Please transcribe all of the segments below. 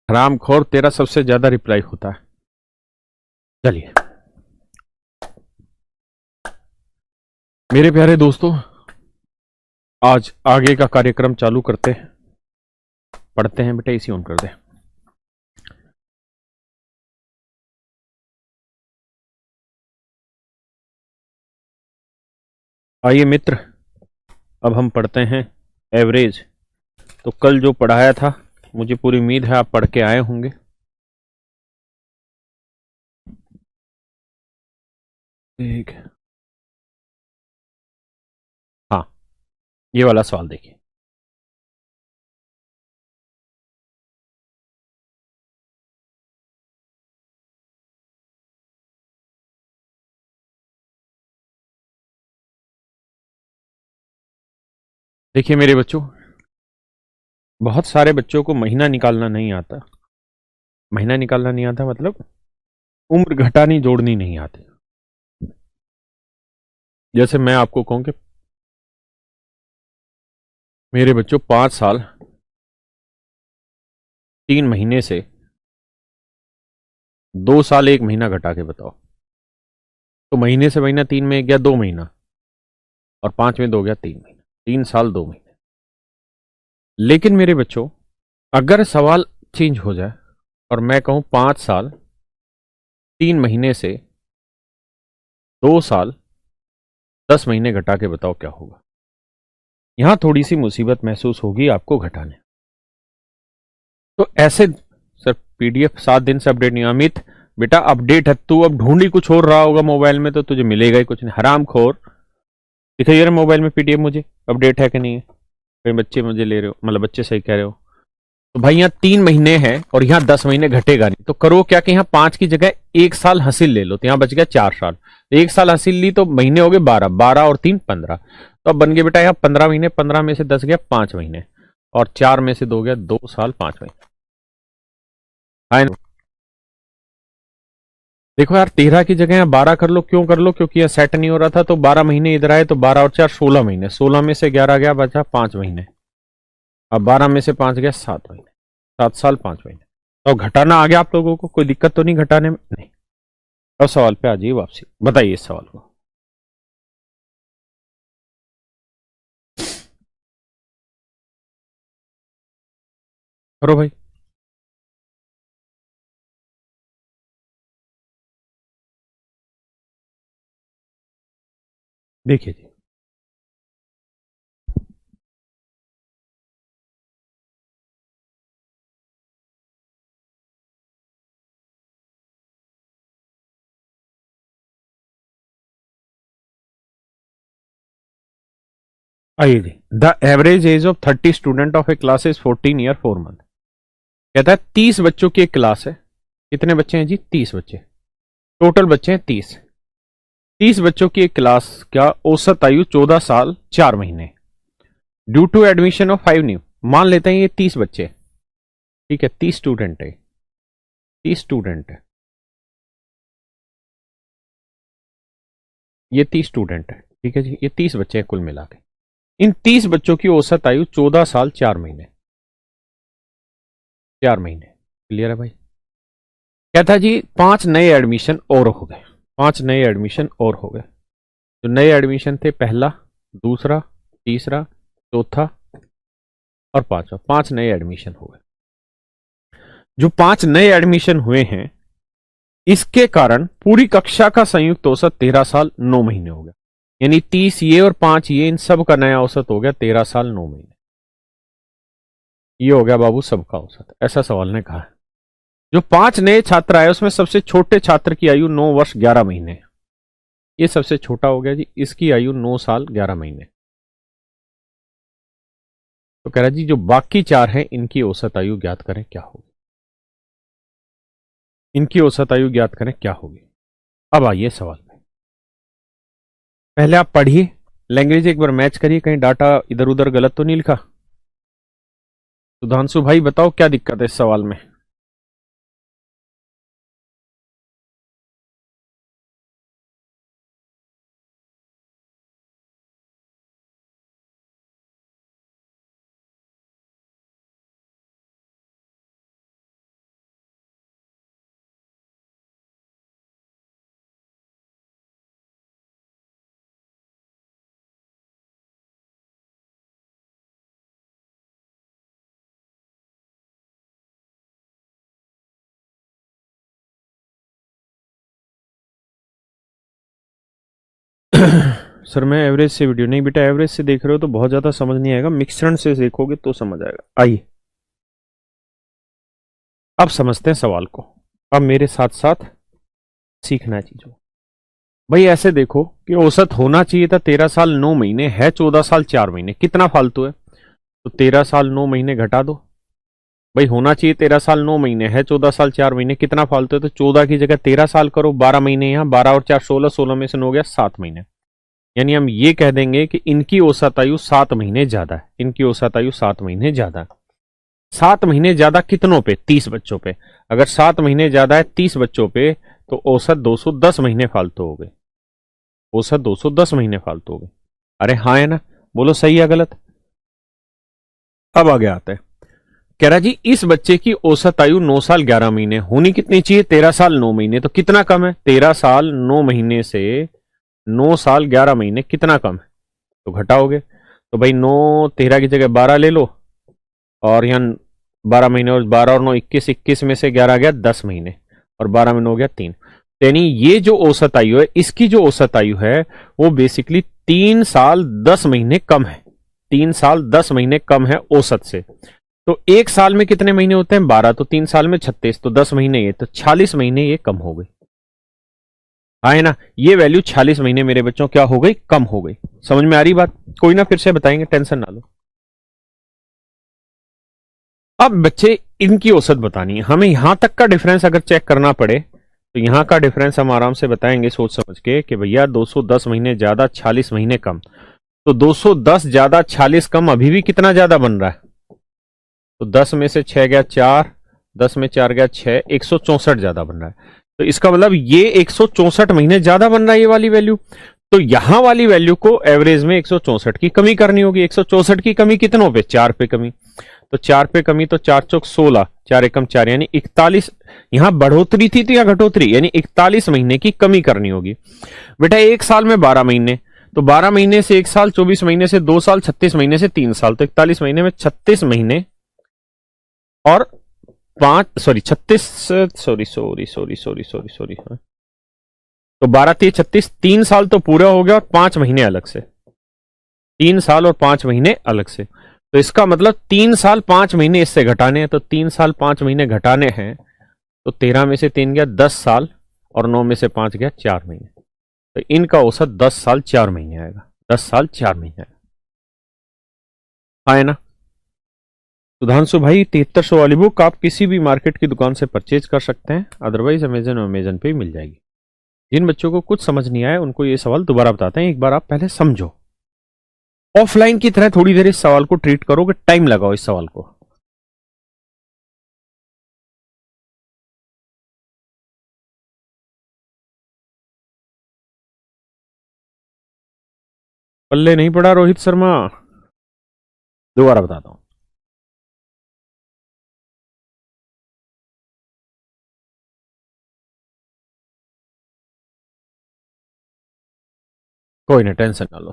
हरामखोर, तेरा सबसे ज्यादा रिप्लाई होता है। चलिए मेरे प्यारे दोस्तों, आज आगे का कार्यक्रम चालू करते हैं। पढ़ते हैं बेटा, इसी ऑन कर दे। आइए मित्र, अब हम पढ़ते हैं एवरेज। तो कल जो पढ़ाया था, मुझे पूरी उम्मीद है आप पढ़ के आए होंगे। ठीक है, हाँ, ये वाला सवाल देखिए। देखिए मेरे बच्चों, बहुत सारे बच्चों को महीना निकालना नहीं आता। महीना निकालना नहीं आता मतलब उम्र घटानी जोड़नी नहीं आती। जैसे मैं आपको कहूं कि मेरे बच्चों 5 साल 3 महीने से 2 साल 1 महीना घटा के बताओ। तो महीने से महीना 3 में गया 2 महीना, और 5 में 2 गया 3 महीना। 3 साल 2 महीने। लेकिन मेरे बच्चों, अगर सवाल चेंज हो जाए और मैं कहूं 5 साल 3 महीने से 2 साल 10 महीने घटा के बताओ क्या होगा। यहां थोड़ी सी मुसीबत महसूस होगी आपको घटाने। तो ऐसे सर, पीडीएफ 7 दिन से अपडेट नहीं। अमित बेटा, अपडेट है, तू अब ढूंढ ही कुछ और रहा होगा मोबाइल में, तो तुझे मिलेगा ही कुछ नहीं। हराम खोर, दिखाइए यार मोबाइल में पीडीएफ मुझे, अपडेट है कि नहीं है। कहीं बच्चे मुझे ले रहे हो, मतलब बच्चे सही कह रहे हो। तो भाई यहाँ 3 महीने हैं और यहाँ 10 महीने घटेगा नहीं, तो करो क्या कि यहाँ 5 की जगह 1 साल हासिल ले लो, तो यहाँ बच गया 4 साल। तो 1 साल हासिल ली तो महीने हो गए 12, 12 और 3 15। तो अब बन गए बेटा यहाँ 15 महीने। 15 में से 10 गया 5 महीने, और 4 में से 2 गया 2 साल 5 महीने। है ना? देखो यार, 13 की जगह यहाँ 12 कर लो। क्यों कर लो? क्योंकि यह सेट नहीं हो रहा था, तो 12 महीने इधर आए, तो 12 और 4 16 महीने। 16 में से 11 गया, बचा 5 महीने। अब 12 में से 5 गया 7 महीने। 7 साल 5 महीने। तो घटाना आ गया आप लोगों को? कोई दिक्कत तो नहीं घटाने में? नहीं। अब सवाल पे आ जाइए वापसी, बताइए इस सवाल को। करो भाई। देखिए जी, आइए जी। The average age of 30 student of a class is 14 year 4 month. कहता है 30 बच्चों की एक क्लास है। कितने बच्चे हैं जी? 30 बच्चे। टोटल बच्चे हैं 30। 30 बच्चों की एक क्लास का औसत आयु 14 साल 4 महीने। Due to admission of 5 new. मान लेते हैं ये 30 बच्चे, ठीक है, 30 स्टूडेंट है। 30 स्टूडेंट है, ये 30 स्टूडेंट है, ठीक है जी, ये 30 बच्चे हैं कुल मिला के। इन 30 बच्चों की औसत आयु 14 साल 4 महीने। 4 महीने। क्लियर है भाई? कहता जी 5 नए एडमिशन और हो गए। 5 नए एडमिशन और हो गए। जो नए एडमिशन थे, पहला, दूसरा, तीसरा, चौथा और पांचवा, 5 नए एडमिशन हो गए। जो 5 नए एडमिशन हुए हैं, इसके कारण पूरी कक्षा का संयुक्त औसत 13 साल 9 महीने हो गया। यानी 30 ये और 5 ये, इन सब का नया औसत हो गया 13 साल 9 महीने। ये हो गया बाबू सबका औसत, ऐसा सवाल ने कहा है। जो 5 नए छात्र आए, उसमें सबसे छोटे छात्र की आयु 9 वर्ष 11 महीने है। ये सबसे छोटा हो गया जी, इसकी आयु 9 साल 11 महीने। तो कह रहा जी जो बाकी 4 हैं, इनकी औसत आयु ज्ञात करें क्या होगी। इनकी औसत आयु ज्ञात करें क्या होगी। अब आइए सवाल में। पहले आप पढ़िए, लैंग्वेज एक बार मैच करिए, कहीं डाटा इधर उधर गलत तो नहीं लिखा। सुधांशु भाई बताओ क्या दिक्कत है इस सवाल में। सर मैं एवरेज से वीडियो नहीं बेटा, एवरेज से देख रहे हो तो बहुत ज्यादा समझ नहीं आएगा, मिक्सरण से देखोगे तो समझ आएगा। आइए अब समझते हैं सवाल को, अब मेरे साथ साथ सीखना है चीजों। भाई ऐसे देखो कि औसत होना चाहिए था 13 साल 9 महीने, है 14 साल 4 महीने, कितना फालतू है? तो 13 साल 9 महीने घटा दो। भाई होना चाहिए 13 साल 9 महीने, है 14 साल 4 महीने, कितना फालतू है? तो 14 की जगह 13 साल करो, 12 महीने यहाँ, 12 और 4 16, 16 में से 9 हो गया 7 महीने। यानी हम ये कह देंगे कि इनकी औसत आयु 7 महीने ज्यादा है, इनकी औसत आयु 7 महीने ज्यादा है। 7 महीने ज्यादा कितनों पे? 30 बच्चों पे। अगर 7 महीने ज्यादा है 30 बच्चों पे तो औसत 210 महीने फालतू हो गए, औसत 210 महीने फालतू हो गए। अरे हाँ है ना, बोलो सही है गलत? अब आगे आते हैं, कह रहा जी इस बच्चे की औसत आयु 9 साल 11 महीने, होनी कितनी चाहिए? 13 साल 9 महीने। तो कितना कम है? 13 साल 9 महीने से 9 साल 11 महीने कितना कम है? तो घटाओगे तो भाई 9 13 की जगह 12 ले लो, और यहाँ 12 महीने, और 12 और 9 21, 21 में से 11 गया 10 महीने, और 12 में 9 हो गया 3। यानी ये जो औसत आयु है, इसकी जो औसत आयु है वो बेसिकली 3 साल 10 महीने कम है, 3 साल 10 महीने कम है औसत से। तो एक साल में कितने महीने होते हैं? 12, तो 3 साल में 36, तो 10 महीने ये, तो 46 महीने ये कम हो गई। है ना, ये वैल्यू 46 महीने मेरे बच्चों क्या हो गई? कम हो गई। समझ में आ रही बात? कोई ना, फिर से बताएंगे, टेंशन ना लो। अब बच्चे इनकी औसत बतानी है हमें, यहां तक का डिफरेंस अगर चेक करना पड़े तो यहां का डिफरेंस हम आराम से बताएंगे सोच समझ के कि भैया 210 महीने ज्यादा 46 महीने कम। तो 210 ज्यादा 46 कम अभी भी कितना ज्यादा बन रहा है? तो 10 में से 6 गया 4, 10 में 4 गया 6, 164 ज्यादा बन रहा है। तो इसका मतलब ये 164 महीने ज्यादा बन रहा है ये वाली वैल्यू। तो यहां वाली वैल्यू को एवरेज में 164 की कमी करनी होगी। 164 की कमी कितनों पे? 4 पे कमी। तो 4 पे कमी, तो 4 चौक 16, 4 एकम 4, यानी 41। यहां बढ़ोतरी थी तो या घटोतरी? यानी 41 महीने की कमी करनी होगी। बेटा एक साल में 12 महीने, तो 12 महीने से 1 साल, 24 महीने से 2 साल, 36 महीने से 3 साल, तो 41 महीने में 36 महीने और 5 sorry 36 sorry sorry sorry sorry sorry sorry तो 12 3 36, 3 साल तो पूरा हो गया और 5 महीने अलग से, 3 साल और 5 महीने अलग से। तो इसका मतलब 3 साल 5 महीने इससे घटाने हैं, तो 3 साल 5 महीने घटाने हैं, तो 13 में से 3 गया 10 साल, और 9 में से 5 गया 4 महीने। तो इनका औसत 10 साल 4 महीने आएगा, 10 साल 4 महीने आएगा। है ना? सुधांशु भाई 7300 वाली बुक आप किसी भी मार्केट की दुकान से परचेज कर सकते हैं, अदरवाइज अमेजन पे ही मिल जाएगी। जिन बच्चों को कुछ समझ नहीं आया उनको ये सवाल दोबारा बताते हैं, एक बार आप पहले समझो। ऑफलाइन की तरह थोड़ी देर इस सवाल को ट्रीट करोगे, टाइम लगाओ इस सवाल को। पल्ले नहीं पड़ा रोहित शर्मा, दोबारा बताता हूं। कोई ना, टेंशन ना लो।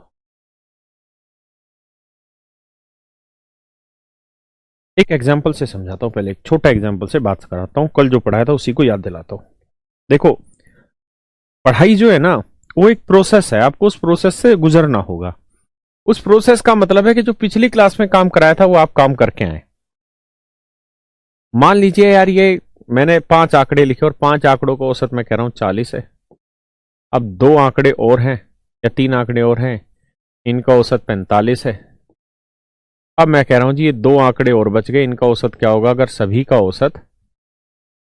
एक एग्जाम्पल से समझाता हूं, पहले एक छोटा एग्जाम्पल से बात कराता हूं, कल जो पढ़ाया था उसी को याद दिलाता हूं। देखो पढ़ाई जो है ना वो एक प्रोसेस है, आपको उस प्रोसेस से गुजरना होगा। उस प्रोसेस का मतलब है कि जो पिछली क्लास में काम कराया था वो आप काम करके आए। मान लीजिए यार ये मैंने 5 आंकड़े लिखे और 5 आंकड़ों का औसत मैं कह रहा हूं 40 है। अब 2 आंकड़े और हैं या 3 आंकड़े और हैं, इनका औसत 45 है। अब मैं कह रहा हूं जी ये 2 आंकड़े और बच गए, इनका औसत क्या होगा? अगर सभी का औसत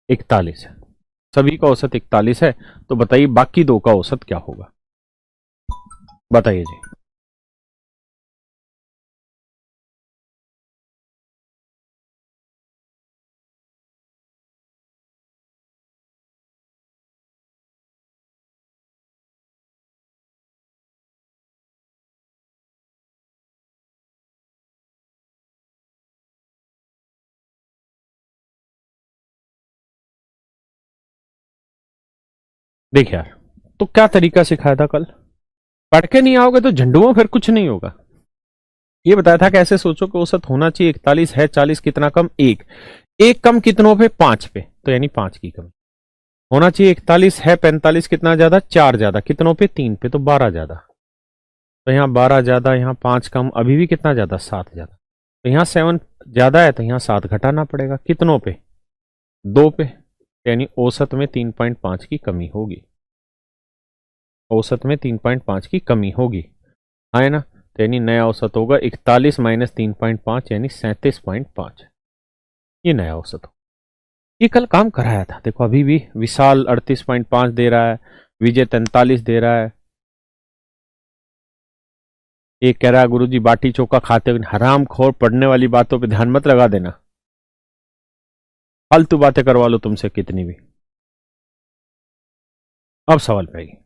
41 है, सभी का औसत 41 है, तो बताइए बाकी 2 का औसत क्या होगा? बताइए जी। देख यार, तो क्या तरीका सिखाया था कल? पढ़ के नहीं आओगे तो झंडुओं फिर कुछ नहीं होगा। ये बताया था कि ऐसे सोचो कि औसत होना चाहिए 41 है, 40 कितना कम? एक। एक कम कितनों पे? 5 पे, तो यानी 5 की कमी। होना चाहिए 41 है 45 कितना ज्यादा? 4 ज्यादा, कितनों पे? 3 पे, तो 12 ज्यादा। तो यहाँ 12 ज्यादा, यहाँ 5 कम, अभी भी कितना ज्यादा, 7 ज्यादा। तो यहाँ 7 ज्यादा है तो यहाँ 7 घटाना पड़ेगा। कितनों पे, 2 पे, यानी औसत में 3.5 की कमी होगी। औसत में 3.5 की कमी होगी, है ना। तो यानी नया औसत होगा 41 माइनस 3.5 यानी 37.5। ये नया औसत हो। ये कल काम कराया था, देखो अभी भी विशाल 38.5 दे रहा है, विजय 43 दे रहा है। एक कह रहा है गुरुजी बाटी चोखा खाते हुए, हराम खोर, पढ़ने वाली बातों पे ध्यान मत लगा देना, फालतू बातें करवा लो तुमसे कितनी भी। अब सवाल पे आइए।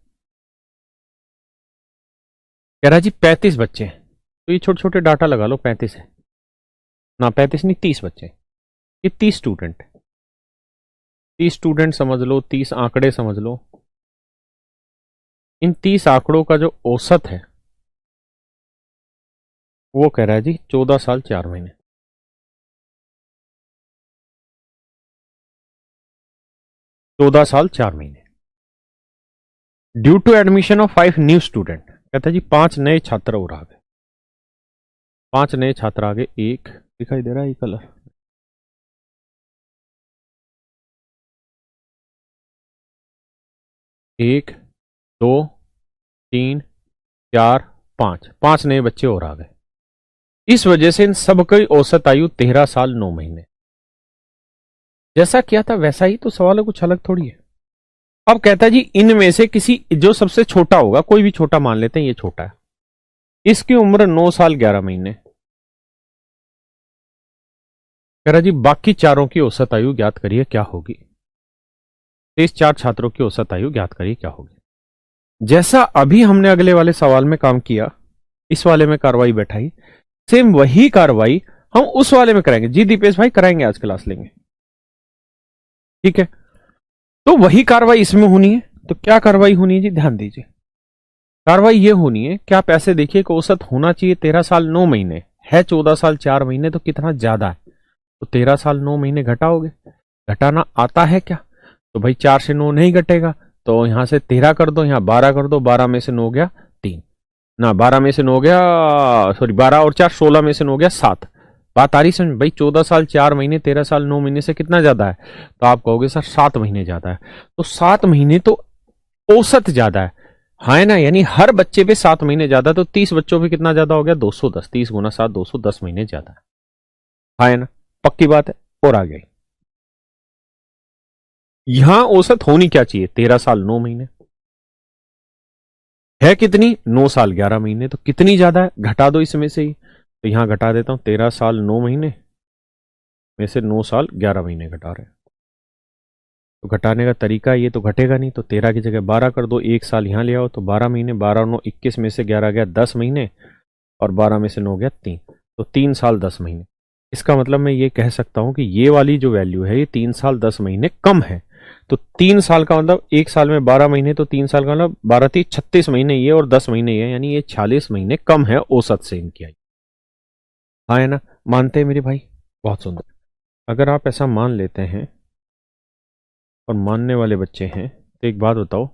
कह रहा जी 35 बच्चे हैं, तो ये छोटे छोटे डाटा लगा लो, 35 है ना, 35 नहीं 30 बच्चे, ये 30 स्टूडेंट, 30 स्टूडेंट समझ लो, 30 आंकड़े समझ लो। इन 30 आंकड़ों का जो औसत है वो कह रहा है जी 14 साल 4 महीने। 14 साल 4 महीने। Due to admission of 5 new student, कहता है जी 5 नए छात्र और आ गए, 5 नए छात्र आ गए। एक दिखाई दे रहा है ये कलर, 1 2 3 4 5, 5 नए बच्चे और आ गए। इस वजह से इन सब की औसत आयु 13 साल 9 महीने। जैसा किया था वैसा ही, तो सवाल है, कुछ अलग थोड़ी है। अब कहता है जी इनमें से किसी, जो सबसे छोटा होगा, कोई भी छोटा मान लेते हैं, ये छोटा है, इसकी उम्र 9 साल 11 महीने। कह रहा जी बाकी चारों की औसत आयु ज्ञात करिए क्या होगी। इस 4 छात्रों की औसत आयु ज्ञात करिए क्या होगी। जैसा अभी हमने अगले वाले सवाल में काम किया, इस वाले में कार्रवाई बैठाई, सेम वही कार्रवाई हम उस वाले में कराएंगे। जी दीपेश भाई कराएंगे, आज क्लास लेंगे, ठीक है। तो वही कार्रवाई इसमें होनी है। तो क्या कार्रवाई होनी है जी, ध्यान दीजिए। कार्रवाई ये होनी है कि आप ऐसे देखिए कि औसत होना चाहिए 13 साल 9 महीने, है 14 साल 4 महीने, तो कितना ज्यादा है, तो 13 साल 9 महीने घटाओगे। घटाना आता है क्या, तो भाई 4 से 9 नहीं घटेगा, तो यहां से 13 कर दो, यहां 12 कर दो, 12 में से 9 गया 3 ना, 12 में से 9 गया, सॉरी 12 और 4 16 में से 9 गया 7। बात आ रही समझ भाई, 14 साल 4 महीने 13 साल 9 महीने से कितना ज्यादा है, तो आप कहोगे सर 7 महीने ज्यादा है। तो 7 महीने तो औसत ज्यादा है ना, यानी हर बच्चे पे 7 महीने ज्यादा, तो 30 बच्चों पे कितना ज्यादा हो गया, 210, 30 गुना 7 210 महीने ज्यादा है ना, पक्की बात है। और आ गई, यहां औसत होनी क्या चाहिए, 13 साल 9 महीने, है कितनी, 9 साल 11 महीने, तो कितनी ज्यादा है, घटा दो इसमें से ही। तो यहां घटा देता हूं, 13 साल 9 महीने में से 9 साल 11 महीने घटा रहे हैं। तो घटाने का तरीका, ये तो घटेगा नहीं, तो 13 की जगह 12 कर दो, 1 साल यहां ले आओ, तो 12 महीने, 12 और 9 21 में से 11 गया 10 महीने, और 12 में से 9 गया 3, तो 3 साल 10 महीने। इसका मतलब मैं ये कह सकता हूं कि ये वाली जो वैल्यू है ये 3 साल 10 महीने कम है। तो 3 साल का मतलब 1 साल में 12 महीने, तो 3 साल का मतलब 12 3 36 महीने ये, और 10 महीने ये, यानी ये 46 महीने कम है औसत से इनकी आई। हाँ है ना, मानते हैं मेरे भाई, बहुत सुंदर। अगर आप ऐसा मान लेते हैं और मानने वाले बच्चे हैं, तो एक बात बताओ,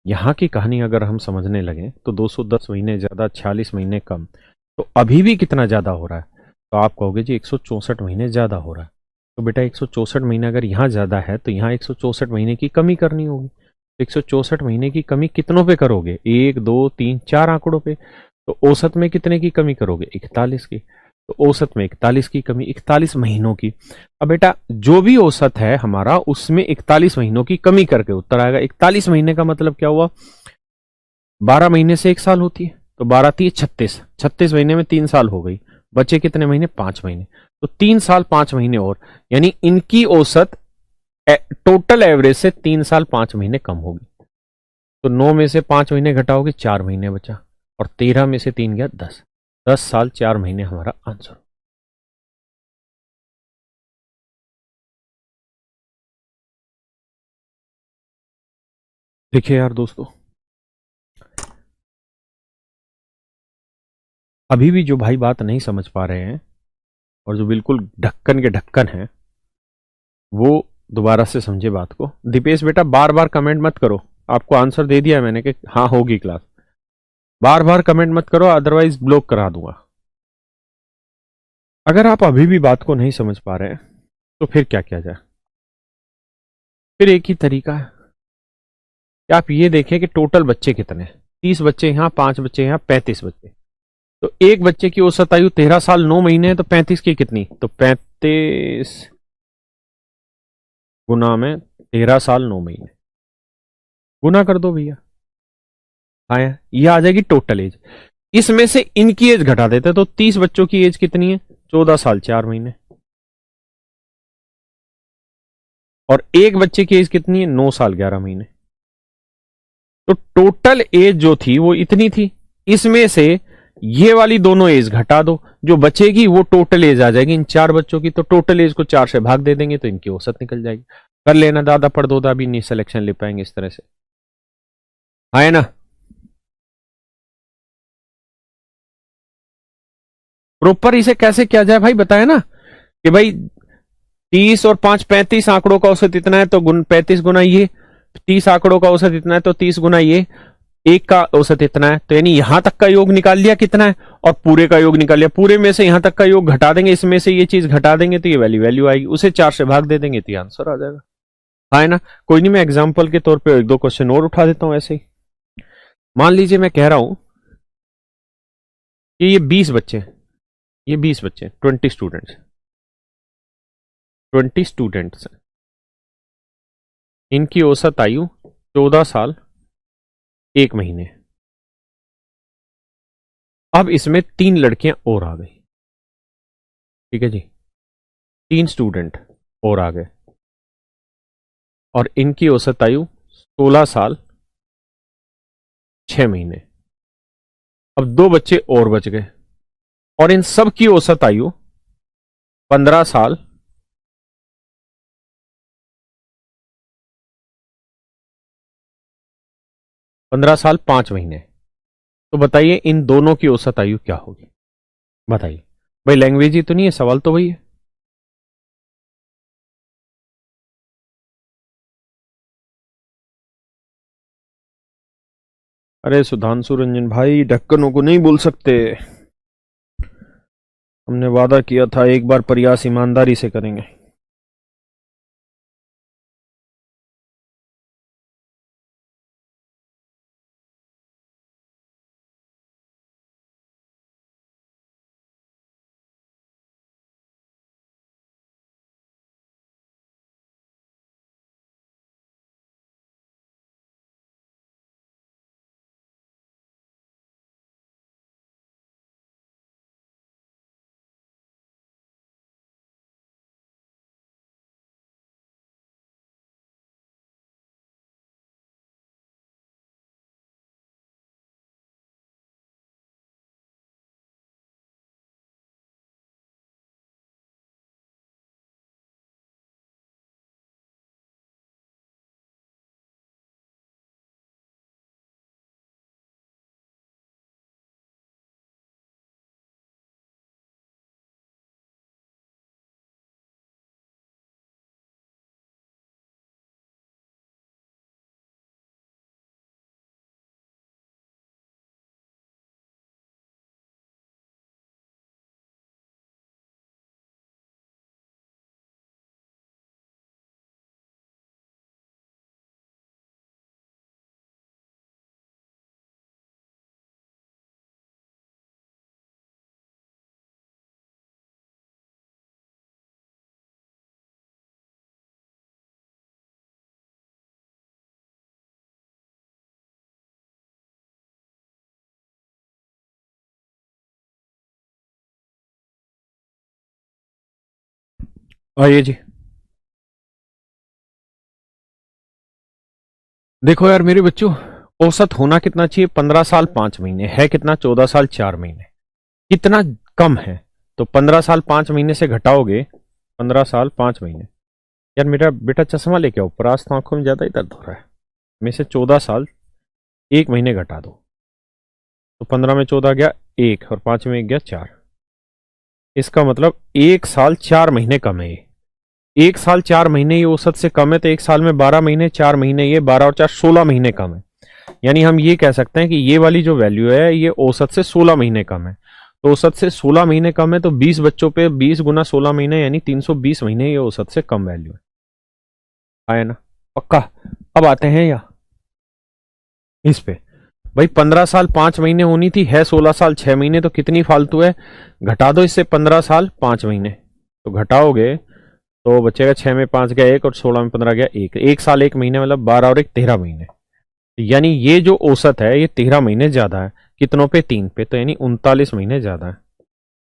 यहां की कहानी अगर हम समझने लगे तो 210 महीने ज्यादा 46 महीने कम, तो अभी भी कितना ज्यादा हो रहा है, तो आप कहोगे जी 164 महीने ज्यादा हो रहा है। तो बेटा 164 महीने अगर यहाँ ज्यादा है तो यहाँ 164 महीने की कमी करनी होगी। तो 164 महीने की कमी कितनों पे करोगे, 1 2 3 4 आंकड़ों पे। तो औसत में कितने की कमी करोगे, 41 की। तो औसत में 41 की कमी, 41 महीनों की। अब बेटा जो भी औसत है हमारा, उसमें 41 महीनों की कमी करके उत्तर आएगा। 41 महीने का मतलब क्या हुआ, 12 महीने से 1 साल होती है, तो 12 थी 36, 36 महीने में 3 साल हो गई, बचे कितने महीने, 5 महीने। तो 3 साल 5 महीने और, यानी इनकी औसत टोटल एवरेज से 3 साल 5 महीने कम होगी। तो 9 में से 5 महीने घटाओगे, 4 महीने बचा, और 13 में से 3 गया 10, 10 साल 4 महीने हमारा आंसर। देखिए यार दोस्तों, अभी भी जो भाई बात नहीं समझ पा रहे हैं और जो बिल्कुल ढक्कन के ढक्कन हैं, वो दोबारा से समझे बात को। दीपेश बेटा बार बार कमेंट मत करो, आपको आंसर दे दिया है मैंने कि हाँ होगी क्लास। बार बार कमेंट मत करो, अदरवाइज ब्लॉक करा दूंगा। अगर आप अभी भी बात को नहीं समझ पा रहे हैं तो फिर क्या किया जाए? फिर एक ही तरीका है कि आप ये देखें कि टोटल बच्चे कितने हैं। 30 बच्चे यहाँ, 5 बच्चे यहाँ, 35 बच्चे। तो एक बच्चे की औसत आयु 13 साल 9 महीने है, तो 35 की कितनी? तो 35 गुना में 13 साल 9 महीने, गुना कर दो भैया। हाँ, ये आ जाएगी टोटल एज। इसमें से इनकी एज घटा देते तो 30 बच्चों की एज कितनी है? 14 साल 4 महीने। और एक बच्चे की एज कितनी है? 9 साल 11 महीने। तो टोटल एज जो थी वो इतनी थी। इसमें से ये वाली दोनों एज घटा दो, जो बचेगी वो टोटल एज आ जाएगी इन 4 बच्चों की। तो टोटल एज को 4 से भाग दे देंगे तो इनकी औसत निकल जाएगी। कर लेना, दादा पड़दोदा भी नहीं सिलेक्शन ले पाएंगे इस तरह से। है ना? प्रॉपर इसे कैसे किया जाए भाई, बताया ना कि भाई 30 और 5 35 आंकड़ों का औसत इतना है तो 35 गुना ये, 30 आंकड़ों का औसत इतना है तो 30 गुना ये, एक का औसत इतना है, तो यानी यहां तक का योग निकाल लिया कितना है, और पूरे का योग निकाल लिया। पूरे में से यहां तक का योग घटा देंगे, इसमें से ये चीज घटा देंगे तो ये वैल्यू आएगी, उसे 4 से भाग दे देंगे तो ये आंसर आ जाएगा। हाँ है ना? कोई नहीं, मैं एग्जाम्पल के तौर पर 1-2 क्वेश्चन और उठा देता हूं ऐसे ही। मान लीजिए मैं कह रहा हूं कि ये 20 बच्चे, ये 20 बच्चे 20 स्टूडेंट्स, 20 स्टूडेंट्स, इनकी औसत आयु 14 साल 1 महीने। अब इसमें 3 लड़कियां और आ गई, ठीक है जी, 3 स्टूडेंट और आ गए और इनकी औसत आयु 16 साल 6 महीने। अब 2 बच्चे और बच गए और इन सब की औसत आयु 15 साल 5 महीने। तो बताइए इन दोनों की औसत आयु क्या होगी? बताइए भाई, लैंग्वेज ही तो नहीं है, सवाल तो वही है। अरे सुधांशु रंजन भाई, ढक्कनों को नहीं बोल सकते। हमने वादा किया था एक बार प्रयास ईमानदारी से करेंगे। आइए जी, देखो यार मेरे बच्चों, औसत होना कितना चाहिए? 15 साल 5 महीने है, कितना? 14 साल 4 महीने। कितना कम है? तो 15 साल 5 महीने से घटाओगे, 15 साल 5 महीने। यार मेरा बेटा चश्मा लेके आओ, परास तो आंखों में ज्यादा ही दर्द हो रहा है। में से 14 साल 1 महीने घटा दो तो 15 में 14 गया 1 और 5 में 1 गया 4। इसका मतलब 1 साल 4 महीने कम है। 1 साल 4 महीने ये औसत से कम है, तो 1 साल में 12 महीने, 4 महीने ये, 12 और 4 16 महीने कम है। यानी हम ये कह सकते हैं कि ये वाली जो वैल्यू है ये औसत से 16 महीने कम है। तो औसत से 16 महीने कम है, तो 20 बच्चों पे 20 गुना 16 महीने यानी 320 महीने ये औसत से कम वैल्यू है ना? पक्का। अब आते हैं या इस पे, भाई 15 साल 5 महीने होनी थी, है 16 साल 6 महीने, तो कितनी फालतू है? घटा दो इससे 15 साल 5 महीने, तो घटाओगे तो बचेगा 6 में 5 गया 1 और 16 में 15 गया 1, 1 साल 1 महीने मतलब 12 और 1 13 महीने। यानी ये जो औसत है ये 13 महीने ज्यादा है, कितनों पे? 3 पे, तो यानी 39 महीने ज्यादा है।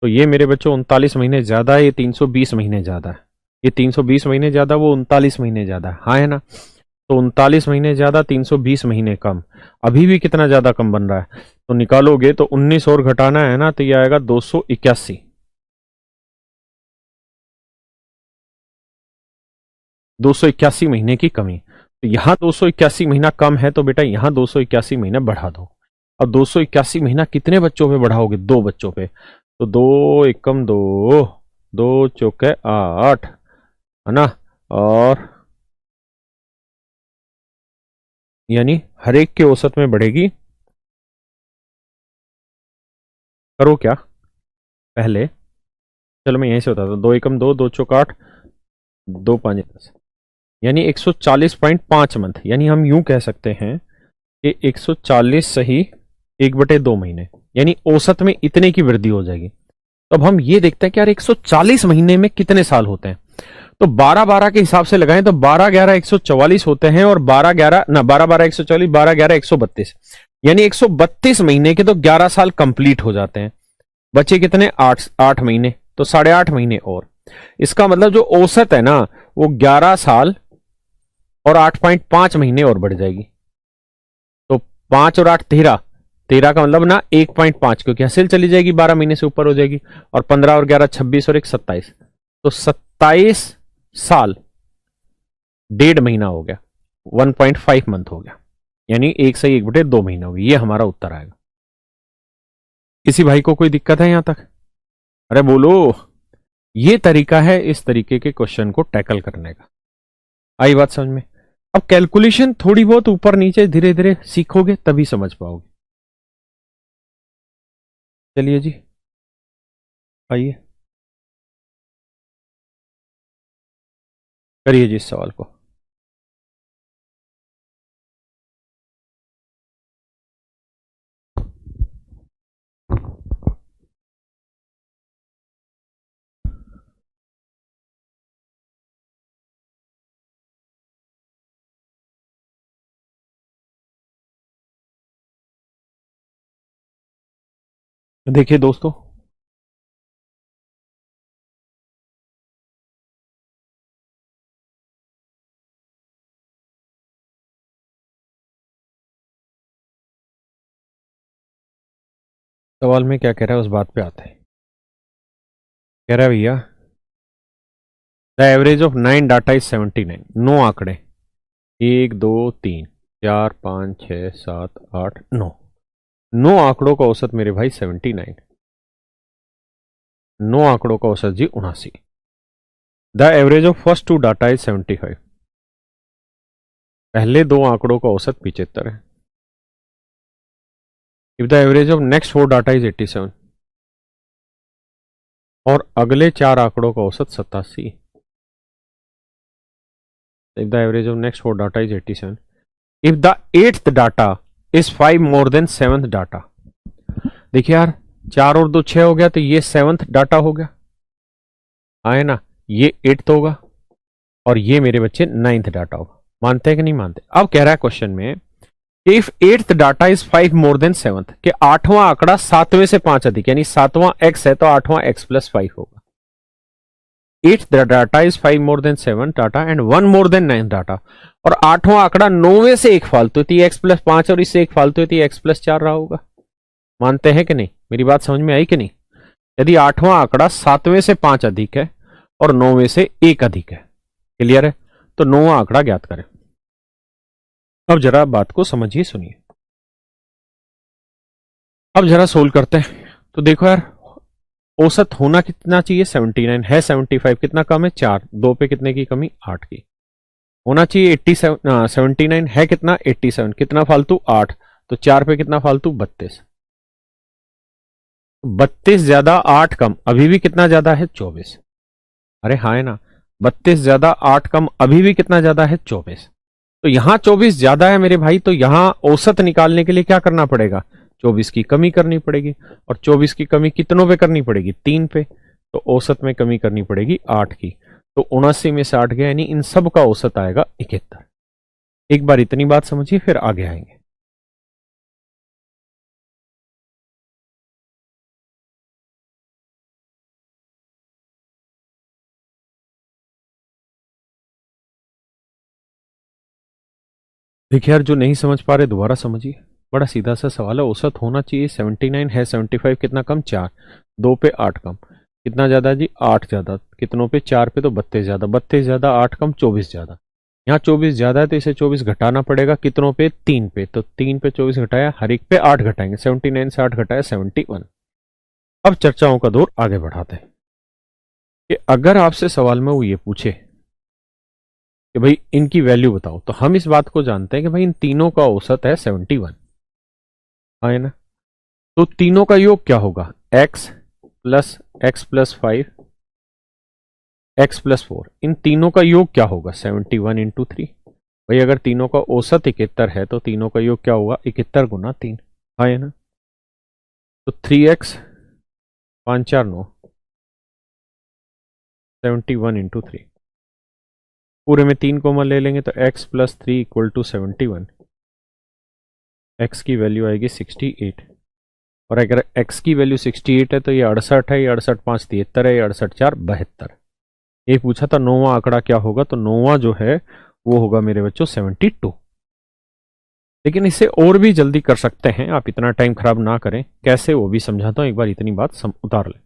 तो ये मेरे बच्चों 39 महीने ज्यादा है, ये 320 महीने ज्यादा है, ये 320 महीने ज्यादा, वो 39 महीने ज्यादा है, हाँ है ना? तो 39 महीने ज्यादा 320 महीने कम, अभी भी कितना ज्यादा कम बन रहा है? तो निकालोगे तो 19 और घटाना है ना, तो ये आएगा 281, 281 महीने की कमी। तो यहां 281 महीना कम है, तो बेटा यहां 281 महीना बढ़ा दो। अब 281 महीना कितने बच्चों पे बढ़ाओगे? 2 बच्चों पे, तो 2 एकम 2, 2 चौके 8, है ना? और यानी हर एक के औसत में बढ़ेगी। करो क्या पहले, चलो मैं यहीं से बताता हूँ। 2 एकम 2, 2 चौक 8, 2 5 10, यानी 140.5 मंथ। यानी हम यूं कह सकते हैं कि 140 सही 1/2 महीने, यानी औसत में इतने की वृद्धि हो जाएगी। तो अब हम ये देखते हैं कि यार 140 महीने में कितने साल होते हैं? तो 12-12 के हिसाब से लगाएं तो 12-11 144 होते हैं, और 12-11 ना 12-12 144, 12-11 132, यानी 132 महीने के तो 11 साल कंप्लीट हो जाते हैं। बचे कितने? 8 महीने, तो 8.5 महीने और। इसका मतलब जो औसत है ना वो 11 साल और 8.5 महीने और बढ़ जाएगी। तो 5 और 8 13, 13 का मतलब ना 1.5, क्योंकि हासिल चली जाएगी 12 महीने से ऊपर हो जाएगी, और 15 और 11 26 और 1 27, तो 27 साल 1.5 महीना हो गया, 1.5 मंथ हो गया, यानी 1 से 1/2 महीने होगी। ये हमारा उत्तर आएगा। किसी भाई को कोई दिक्कत है यहां तक? अरे बोलो। ये तरीका है इस तरीके के क्वेश्चन को टैकल करने का। आई बात समझ में? अब कैलकुलेशन थोड़ी बहुत ऊपर नीचे धीरे धीरे सीखोगे तभी समझ पाओगे। चलिए जी, आइए करिए जी इस सवाल को। देखिए दोस्तों, सवाल में क्या कह रहा है उस बात पे आते हैं। कह रहा है भैया, the average of 9 data is 79। 9 आंकड़े, 1 2 3 4 5 6 7 8 9, 9 आंकड़ों का औसत मेरे भाई 79, 9 आंकड़ों का औसत जी 79। The average of first 2 data is 75। पहले 2 आंकड़ों का औसत 75 है। If the average of next 4 data is 87, और अगले 4 आंकड़ों का औसत 87। If the average of next 4 data is 87, if the 8th data is 5 more than 7th data। देखिए यार, 4 और 2 6 हो गया, तो ये 7th डाटा हो गया, आए ना? ये 8th होगा, और ये मेरे बच्चे 9th डाटा होगा। मानते हैं कि नहीं मानते? अब कह रहा है क्वेश्चन में, if 8th data is 5 more than 7th, कि 8वां आंकड़ा 7वें से 5 अधिक, यानी 7वां x है तो 8वां x प्लस 5 होगा। 8th data is 5 more than 7th data and 1 more than 9th data, और 8वां आंकड़ा 9वें से 1 फालतू थी, x प्लस 5, और इससे 1 फालतू थी, x प्लस 4 रहा होगा। मानते हैं कि नहीं? मेरी बात समझ में आई कि नहीं? यदि 8वां आंकड़ा 7वें से 5 अधिक है और 9वें से 1 अधिक है, क्लियर है? तो 9वां आंकड़ा ज्ञात करें। अब जरा बात को समझिए, सुनिए। अब जरा सोल्व करते हैं। तो देखो यार, औसत होना कितना चाहिए? 79 है, 75 कितना कम है? 4, 2 पे कितने की कमी? 8 की। होना चाहिए 87, 79 है कितना 87, कितना फालतू 8, तो 4 पे कितना फालतू 32, 32 ज्यादा 8 कम अभी भी कितना ज्यादा है 24। अरे हाँ है ना, 32 ज्यादा 8 कम अभी भी कितना ज्यादा है 24। तो यहां 24 ज्यादा है मेरे भाई, तो यहां औसत निकालने के लिए क्या करना पड़ेगा, 24 की कमी करनी पड़ेगी, और 24 की कमी कितनों पे करनी पड़ेगी 3 पे, तो औसत में कमी करनी पड़ेगी 8 की, तो 79 में से 8 गया, यानी इन सब का औसत आएगा 71। एक बार इतनी बात समझिए फिर आगे आएंगे। देखिए यार, जो नहीं समझ पा रहे दोबारा समझिए, बड़ा सीधा सा सवाल है। औसत होना चाहिए 79 है, 75 कितना कम 4, 2 पे 8 कम, कितना ज्यादा जी 8 ज्यादा, कितनों पे 4 पे, तो 32 ज्यादा, 32 ज्यादा 8 कम 24 ज्यादा। यहाँ 24 ज्यादा है तो इसे 24 घटाना पड़ेगा, कितनों पे 3 पे, तो 3 पे 24 घटाया, हर एक पे 8 घटाएंगे, 79 से 8 घटाया 71। अब चर्चाओं का दौर आगे बढ़ाते हैं कि अगर आपसे सवाल में वो ये पूछे कि भाई इनकी वैल्यू बताओ, तो हम इस बात को जानते हैं कि भाई इन तीनों का औसत है 71, है ना। तो तीनों का योग क्या होगा, x प्लस 5 x प्लस 4, इन तीनों का योग क्या होगा 71 इंटू 3। भाई अगर तीनों का औसत 71 है तो तीनों का योग क्या होगा 71 गुना 3, है ना। तो 3x, 5 4 9, 71 इंटू 3, पूरे में 3 कॉमन ले लेंगे तो x+3 इक्वल टू 71, x की वैल्यू आएगी 68, और अगर x की वैल्यू 68 है तो ये 68 है, ये 68 5 73 है, ये 68 4 72। ये पूछा था नौवां आंकड़ा क्या होगा, तो नौवां जो है वो होगा मेरे बच्चों 72। लेकिन इसे और भी जल्दी कर सकते हैं, आप इतना टाइम खराब ना करें, कैसे वो भी समझाता हूं, एक बार इतनी बात उतार लें।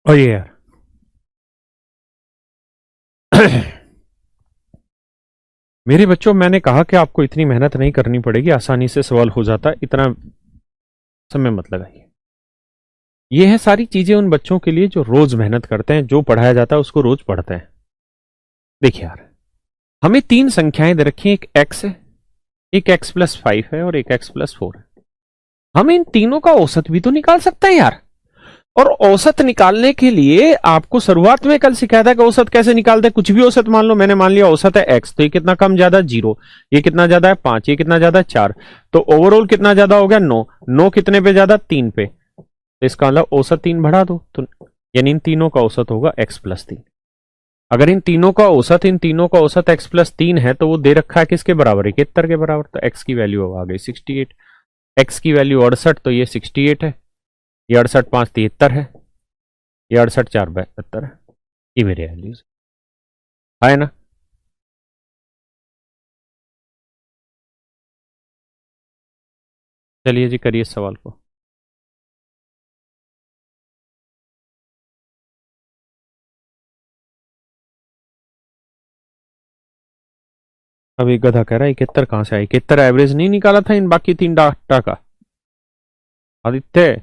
और ये यार मेरे बच्चों, मैंने कहा कि आपको इतनी मेहनत नहीं करनी पड़ेगी, आसानी से सवाल हो जाता है, इतना समय मत लगाइए। ये है सारी चीजें उन बच्चों के लिए जो रोज मेहनत करते हैं, जो पढ़ाया जाता है उसको रोज पढ़ते हैं। देखिए यार, हमें 3 संख्याएं दे रखी हैं, एक x है, एक x+5 है, और एक x+4 है। हम इन तीनों का औसत भी तो निकाल सकते हैं यार। और औसत निकालने के लिए आपको शुरुआत में कल सिखाया था कि औसत कैसे निकालते हैं। कुछ भी औसत मान लो, मैंने मान लिया औसत है x, तो ये कितना कम ज्यादा 0, ये कितना ज्यादा है 5, ये कितना ज्यादा है 4, तो ओवरऑल कितना ज्यादा हो गया 9, 9 कितने पे ज्यादा 3 पे, तो इसका मतलब औसत 3 बढ़ा दो, तो यानी इन तीनों का औसत होगा x+3। अगर इन तीनों का औसत x+3 है तो वो दे रखा है किसके बराबर, 71 के बराबर, तो x की वैल्यू आ गई 68, x की वैल्यू 68, तो ये 68 है, ये 68 5 73 है, ये 68 4 72 है, ये मेरे वैल्यूज है ना। चलिए जी, करिए इस सवाल को। अब एक गधा कह रहा है 71 कहां से आया, 71 एवरेज नहीं निकाला था इन बाकी 3 डाटा का। आदित्य,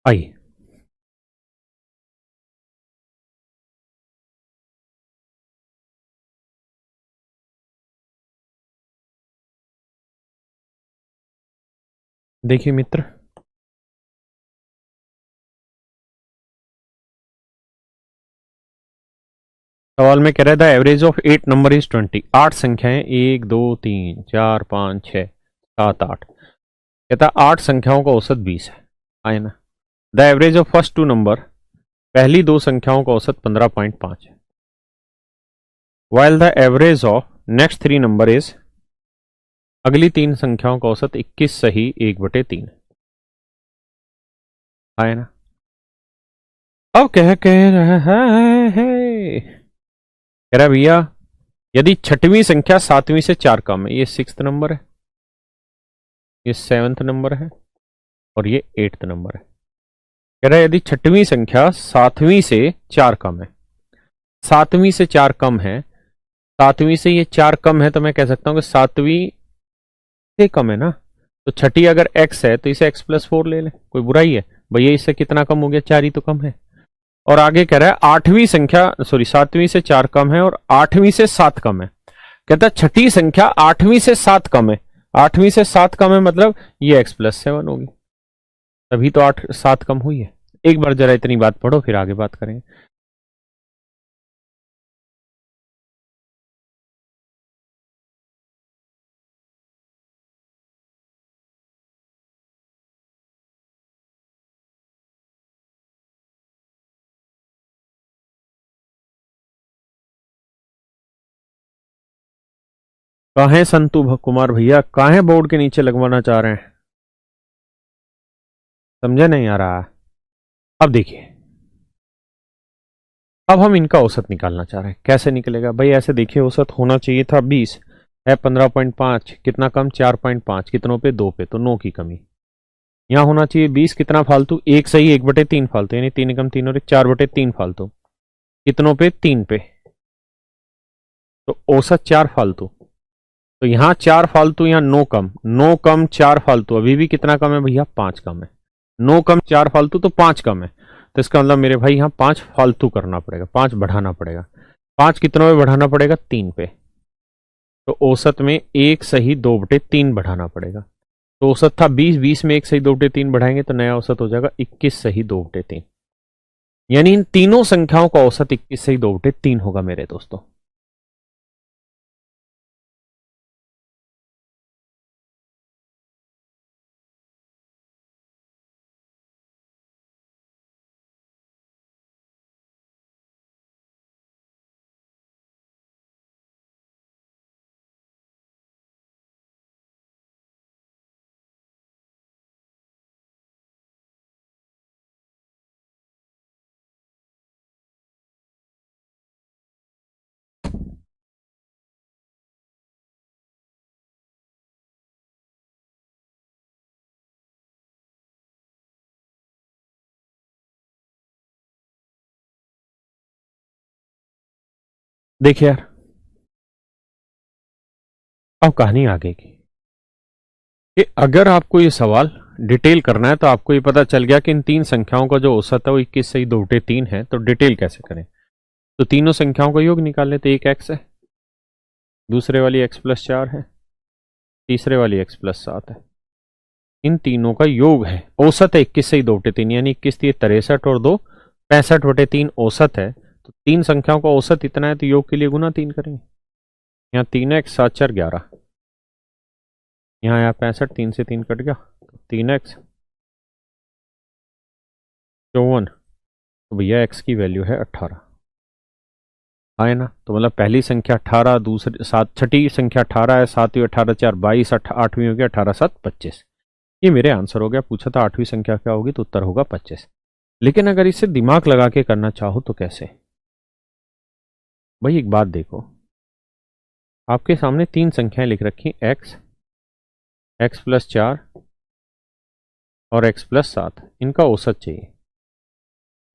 आइए। देखिए मित्र, सवाल में कह रहा था एवरेज ऑफ 8 नंबर इज 20। 8 संख्याएं, 1 2 3 4 5 6 7 8, कहता 8 संख्याओं का औसत 20 है, आए ना। The average of first two number, पहली दो संख्याओं का औसत 15.5 है। While the average of next 3 number is, अगली 3 संख्याओं का औसत 21 सही 1/3 है, आए ना। अब कह रहा है, कह रहा भैया यदि छठवीं संख्या सातवीं से 4 कम है, ये 6th नंबर है, ये 7th नंबर है और ये 8th नंबर है। कह रहा है यदि छठवीं संख्या सातवीं से 4 कम है, सातवीं से 4 कम है, सातवीं से ये 4 कम है, तो मैं कह सकता हूं कि सातवीं से कम है ना, तो छठी अगर x है तो इसे x+4 ले लें, कोई बुराई है भैया, इससे कितना कम हो गया, 4 ही तो कम है। और आगे कह रहा है आठवीं संख्या, सॉरी सातवीं से 4 कम है और आठवीं से 7 कम है। कहता है छठी संख्या आठवीं से 7 कम है, आठवीं से 7 कम है मतलब ये x+7 होगी, तभी तो 8 7 कम हुई है। एक बार जरा इतनी बात पढ़ो फिर आगे बात करेंगे। काहे संतु कुमार भैया, काहे बोर्ड के नीचे लगवाना चाह रहे हैं, समझे नहीं आ रहा है। अब देखिए, अब हम इनका औसत निकालना चाह रहे हैं, कैसे निकलेगा भाई, ऐसे देखिए औसत होना चाहिए था 20 है, 15.5 कितना कम, 4.5 कितनों पे, 2 पे, तो 9 की कमी। यहां होना चाहिए 20 कितना फालतू, 1 सही 1/3 फालतू, यानी 3 कम 3 और 4/3 फालतू, कितनों पे, 3 पे, तो औसत 4 फालतू, तो यहां 4 फालतू, यहां 9 कम, 9 कम 4 फालतू, अभी भी कितना कम है भैया, 5 कम है। 9 कम 4 फालतू तो 5 कम है, तो इसका मतलब मेरे भाई यहां 5 फालतू करना पड़ेगा, 5 बढ़ाना पड़ेगा। 5 कितनों में बढ़ाना पड़ेगा, 3 पे, तो औसत में 1 सही 2/3 बढ़ाना पड़ेगा। तो औसत था 20, 20 में 1 सही 2/3 बढ़ाएंगे तो नया औसत हो जाएगा 21 सही 2/3, यानी इन तीनों संख्याओं का औसत 21 सही 2/3 होगा मेरे दोस्तों। देखिए यार, अब कहानी आगे की, कि अगर आपको ये सवाल डिटेल करना है तो आपको ये पता चल गया कि इन तीन संख्याओं का जो औसत है वो 21 सही 2/3 है, तो डिटेल कैसे करें, तो तीनों संख्याओं का योग निकाल लेते, एक x है, दूसरे वाली x+4 है, तीसरे वाली x+7 है, इन तीनों का योग है, औसत है 21 सही 2/3, यानी 21 3 63 और 2 65/3 औसत है। तो तीन संख्याओं का औसत इतना है तो योग के लिए गुना 3 करेंगे, यहाँ 3x 7 4 11, यहाँ आया 65, 3 से 3 कट गया, 3x 54, तो भैया x की वैल्यू है 18, आए ना। तो मतलब पहली संख्या 18, दूसरी 7, छठी संख्या 18 है, सातवीं 18 4 22, आठवीं हो गया 18 7 25। ये मेरे आंसर हो गया। पूछा था आठवीं संख्या क्या होगी, तो उत्तर होगा 25। लेकिन अगर इसे दिमाग लगा के करना चाहो तो कैसे, भाई एक बात देखो, आपके सामने 3 संख्याएं लिख रखी, x, x+4 और x+7, इनका औसत चाहिए।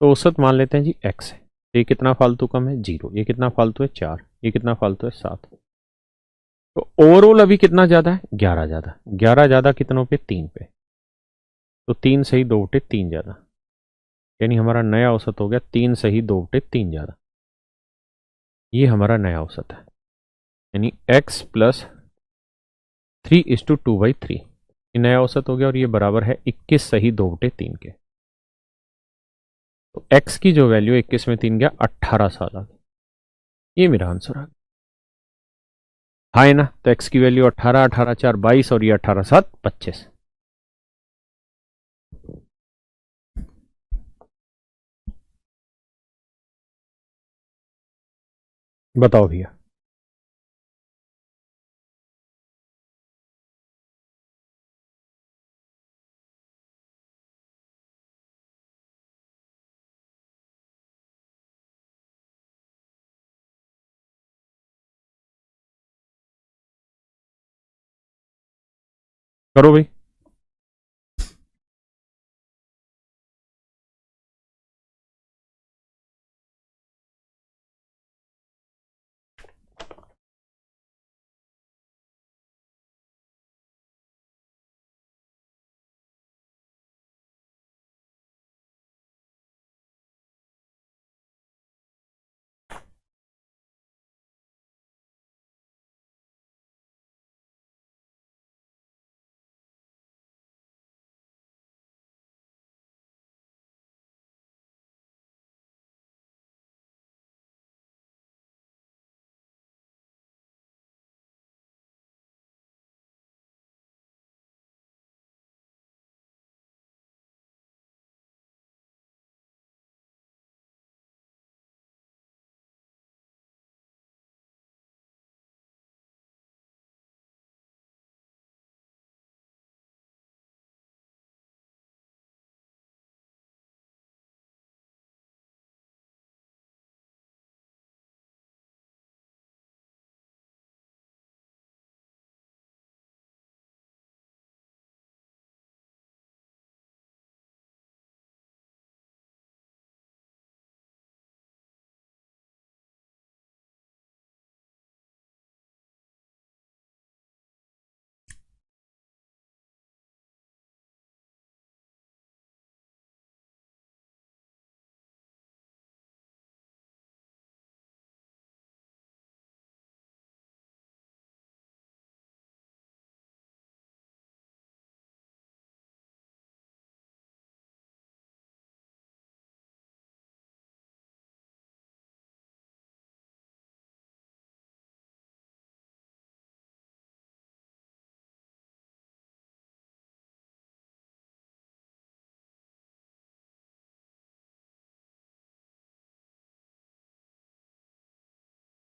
तो औसत मान लेते हैं जी x है। ये कितना फालतू कम है 0, ये कितना फालतू है 4, ये कितना फालतू है 7। तो ओवरऑल अभी कितना ज्यादा है 11 ज्यादा। 11 ज्यादा कितनों पे 3 पे। तो 3 सही 2 बटे 3 ज्यादा, यानी हमारा नया औसत हो गया 3 सही 2 बटे 3 ज्यादा। ये हमारा नया औसत है, यानी x+3:2/3 ये नया औसत हो गया, और ये बराबर है 21 सही 2 बटे 3 के। तो x की जो वैल्यू 21 में 3 गया 18 साल आ गई। ये मेरा आंसर आ गया, हाँ है ना। तो x की वैल्यू 18, 18 4 22 और ये 18 7 25। बताओ भैया। करो भाई।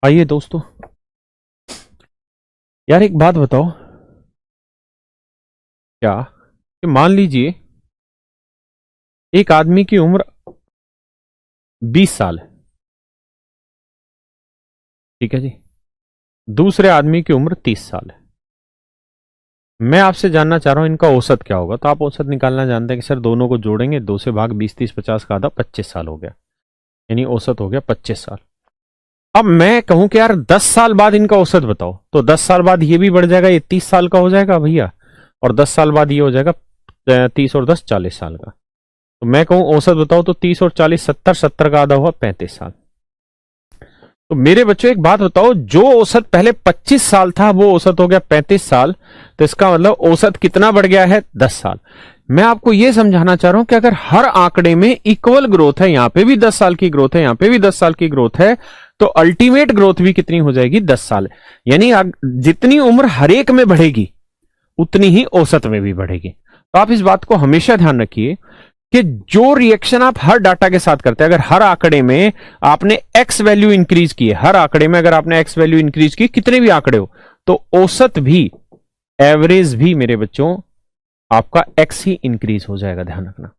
आइए दोस्तों, यार एक बात बताओ, क्या कि मान लीजिए एक आदमी की उम्र 20 साल है, ठीक है जी, दूसरे आदमी की उम्र 30 साल है। मैं आपसे जानना चाह रहा हूं इनका औसत क्या होगा। तो आप औसत निकालना जानते हैं कि सर दोनों को जोड़ेंगे, 2 से भाग 20 30 50 का आधा 25 साल हो गया, यानी औसत हो गया 25 साल। अब मैं कहूं कि यार 10 साल बाद इनका औसत बताओ, तो 10 साल बाद ये भी बढ़ जाएगा, ये 30 साल का हो जाएगा भैया, और 10 साल बाद ये हो जाएगा 30 और 10 40 साल का। तो मैं कहूं औसत बताओ, तो 30 और 40 70, 70 का आधा हुआ 35 साल। तो मेरे बच्चों एक बात बताओ, जो औसत पहले 25 साल था वो औसत हो गया 35 साल, तो इसका मतलब औसत कितना बढ़ गया है 10 साल। मैं आपको यह समझाना चाह रहा हूं कि अगर हर आंकड़े में इक्वल ग्रोथ है, यहां पे भी 10 साल की ग्रोथ है, यहां पे भी 10 साल की ग्रोथ है, तो अल्टीमेट ग्रोथ भी कितनी हो जाएगी 10 साल। यानी जितनी उम्र हर एक में बढ़ेगी उतनी ही औसत में भी बढ़ेगी। तो आप इस बात को हमेशा ध्यान रखिए कि जो रिएक्शन आप हर डाटा के साथ करते हैं, अगर हर आंकड़े में आपने एक्स वैल्यू इंक्रीज की है, हर आंकड़े में अगर आपने एक्स वैल्यू इंक्रीज की, कितने भी आंकड़े हो, तो औसत भी, एवरेज भी मेरे बच्चों आपका एक्स ही इंक्रीज हो जाएगा, ध्यान रखना।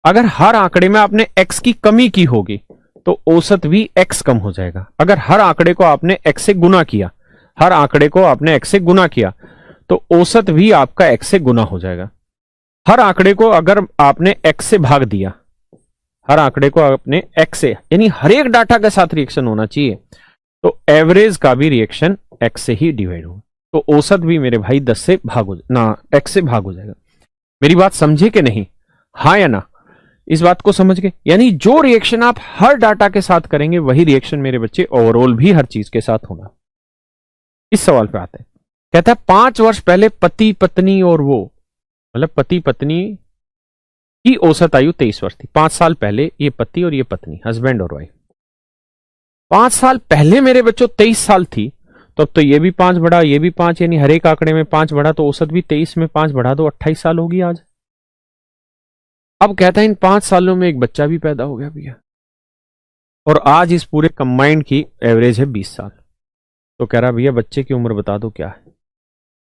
अगर हर आंकड़े में आपने एक्स की कमी की होगी तो औसत भी x कम हो जाएगा। अगर हर आंकड़े को आपने x से गुना किया, हर आंकड़े को आपने x से गुना किया, तो औसत भी आपका x से गुना हो जाएगा। हर आंकड़े को अगर आपने x से भाग दिया, हर आंकड़े को आपने x से, यानी हर एक डाटा के साथ रिएक्शन होना चाहिए, तो एवरेज का भी रिएक्शन x से ही डिवाइड होगा। तो औसत भी मेरे भाई 10 से भाग हो ना, x से भाग हो जाएगा। मेरी बात समझे कि नहीं? हाँ या ना? इस बात को समझ गए? यानी जो रिएक्शन आप हर डाटा के साथ करेंगे वही रिएक्शन मेरे बच्चे ओवरऑल भी हर चीज के साथ होगा। इस सवाल पे आते हैं। कहता है 5 वर्ष पहले पति पत्नी और वो, मतलब पति पत्नी की औसत आयु 23 वर्ष थी। 5 साल पहले ये पति और ये पत्नी, हस्बैंड और वाइफ। 5 साल पहले मेरे बच्चों 23 साल थी, तो अब तो ये भी 5 बढ़ा, ये भी 5, यानी हर एक आंकड़े में 5 बढ़ा, तो औसत भी 23 में 5 बढ़ा दो, 28 साल होगी आज। अब कहता है इन 5 सालों में एक बच्चा भी पैदा हो गया भैया, और आज इस पूरे कंबाइंड की एवरेज है 20 साल। तो कह रहा भैया बच्चे की उम्र बता दो क्या है।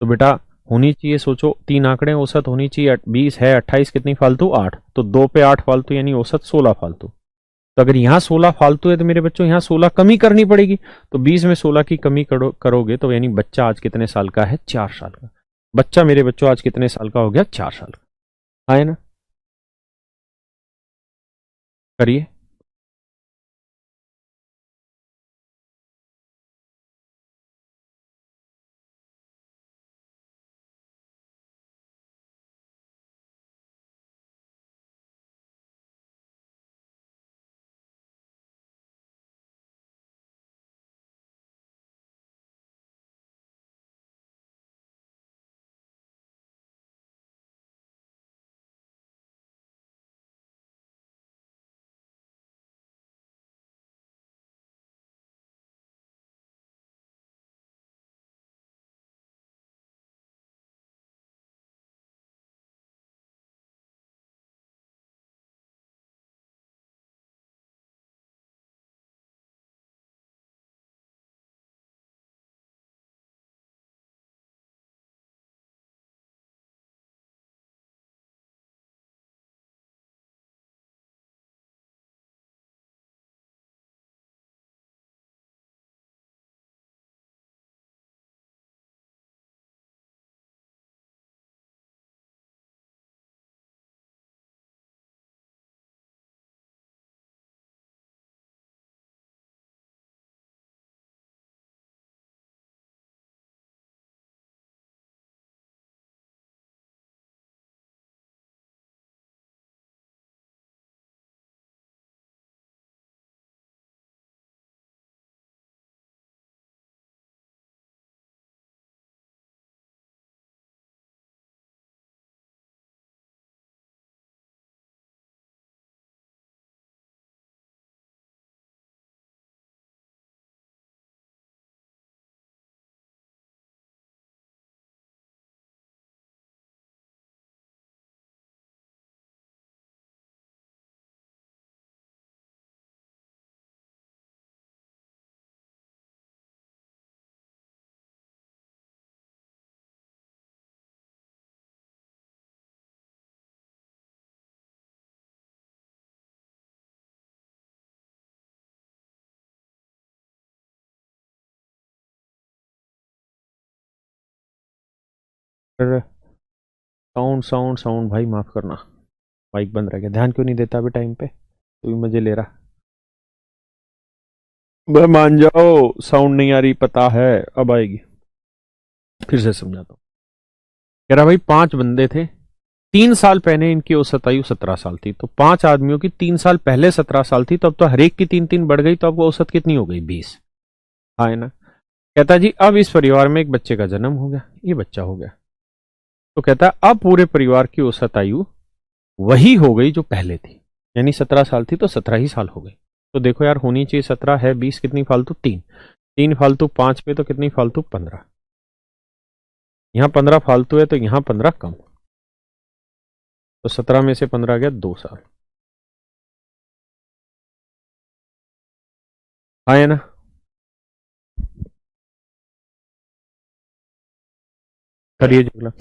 तो बेटा होनी चाहिए, सोचो 3 आंकड़े, औसत होनी चाहिए 20 है, 28 कितनी फालतू 8, तो 2 पे 8 फालतू, यानी औसत 16 फालतू। तो अगर यहां 16 फालतू है तो मेरे बच्चों यहां 16 कमी करनी पड़ेगी। तो 20 में 16 की कमी करोगे तो यानी बच्चा आज कितने साल का है? 4 साल का। बच्चा मेरे बच्चों आज कितने साल का हो गया? 4 साल का। है ना? करिए। साउंड साउंड साउंड भाई माफ करना, माइक बंद रह गया। ध्यान क्यों नहीं देता अभी टाइम पे? तू भी मजे ले रहा। बे मान जाओ, साउंड नहीं आ रही पता है, अब आएगी। फिर से समझाता हूँ। कह रहा भाई 5 बंदे थे, 3 साल पहले इनकी औसत आयु 17 साल थी, तो 5 आदमियों की 3 साल पहले 17 साल थी, तो अब तो हर एक की 3-3 बढ़ गई, तो अब औसत कितनी हो गई? 20। हाँ है ना? कहता जी अब इस परिवार में एक बच्चे का जन्म हो गया, ये बच्चा हो गया, तो कहता अब पूरे परिवार की औसत आयु वही हो गई जो पहले थी, यानी 17 साल थी तो 17 ही साल हो गई। तो देखो यार होनी चाहिए 17 है, 20 कितनी फालतू? 3, 3 फालतू 5 पे तो कितनी फालतू? 15। यहाँ 15 फालतू है तो यहाँ 15 कम, तो 17 में से 15 गया 2 साल। हाँ है ना? करिए जुगला।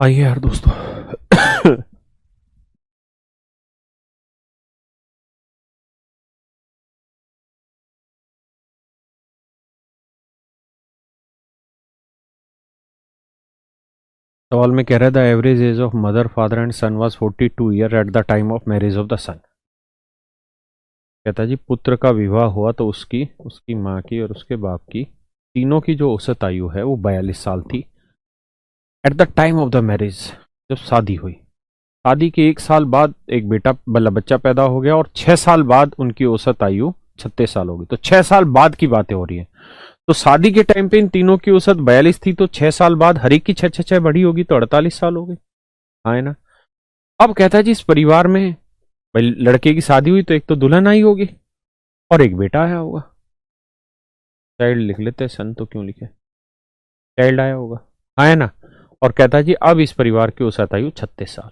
आइए यार दोस्तों। सवाल में कह रहा था average age of mother father and son was 42 year at the time of marriage of the son. कहता जी पुत्र का विवाह हुआ तो उसकी उसकी माँ की और उसके बाप की तीनों की जो औसत आयु है वो 42 साल थी eight the time of the marriage, जब शादी हुई। शादी के 1 साल बाद एक बेटा मतलब बच्चा पैदा हो गया और 6 साल बाद उनकी औसत आयु 36 साल हो गई। तो 6 साल बाद की बातें हो रही है। तो शादी के टाइम पे इन तीनों की औसत 42 थी, तो 6 साल बाद हर एक की 6 6 6 बढ़ी होगी तो 48 साल हो गई। हाँ है ना। अब कहता है जी इस परिवार में भाई लड़के की शादी हुई तो एक तो दुल्हन आई होगी और एक बेटा आया होगा। चाइल्ड लिख लेते हैं, सन तो क्यों लिखे, चाइल्ड आया होगा। हाँ है ना। और कहता है जी अब इस परिवार की औसत आयु 36 साल।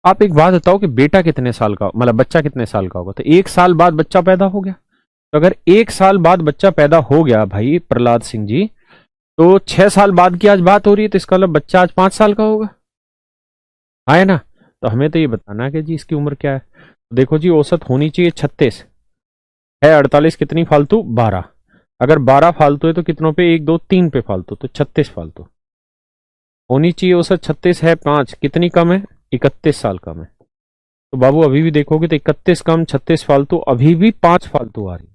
आप एक बात बताओ कि बेटा कितने साल का मतलब बच्चा कितने साल का होगा। तो 1 साल बाद बच्चा पैदा हो गया। तो अगर 1 साल बाद बच्चा पैदा हो गया भाई प्रहलाद सिंह जी, तो 6 साल बाद की आज बात हो रही है, तो इसका मतलब बच्चा आज 5 साल का होगा। हाँ है ना। तो हमें तो ये बताना है कि जी इसकी उम्र क्या है। तो देखो जी औसत होनी चाहिए 36 है, 48 कितनी फालतू 12। अगर 12 फालतू है तो कितनों पे 1 2 3 पे फालतू, तो 36 फालतू होनी चाहिए। औसत 36 है, 5 कितनी कम है 31 साल कम है। तो बाबू अभी भी देखोगे तो 31 कम 36 फालतू, अभी भी 5 फालतू आ रही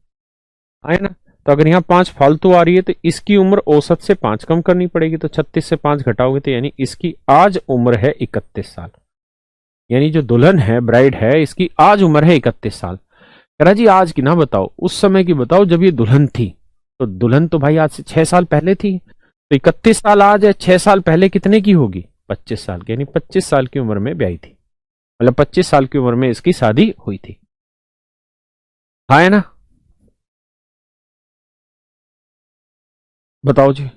है ना। तो अगर यहाँ 5 फालतू आ रही है तो इसकी उम्र औसत से 5 कम करनी पड़ेगी। तो 36 से 5 घटाओगे तो यानी इसकी आज उम्र है 31 साल। यानी जो दुल्हन है ब्राइड है इसकी आज उम्र है 31 साल। कह रहा जी आज की ना बताओ, उस समय की बताओ जब ये दुल्हन थी। तो दुल्हन तो भाई आज से 6 साल पहले थी। तो 31 साल आज है, 6 साल पहले कितने की होगी 25 साल की। यानी 25 साल की उम्र में ब्याई थी, मतलब 25 साल की उम्र में इसकी शादी हुई थी। हाँ है ना। बताओ जी।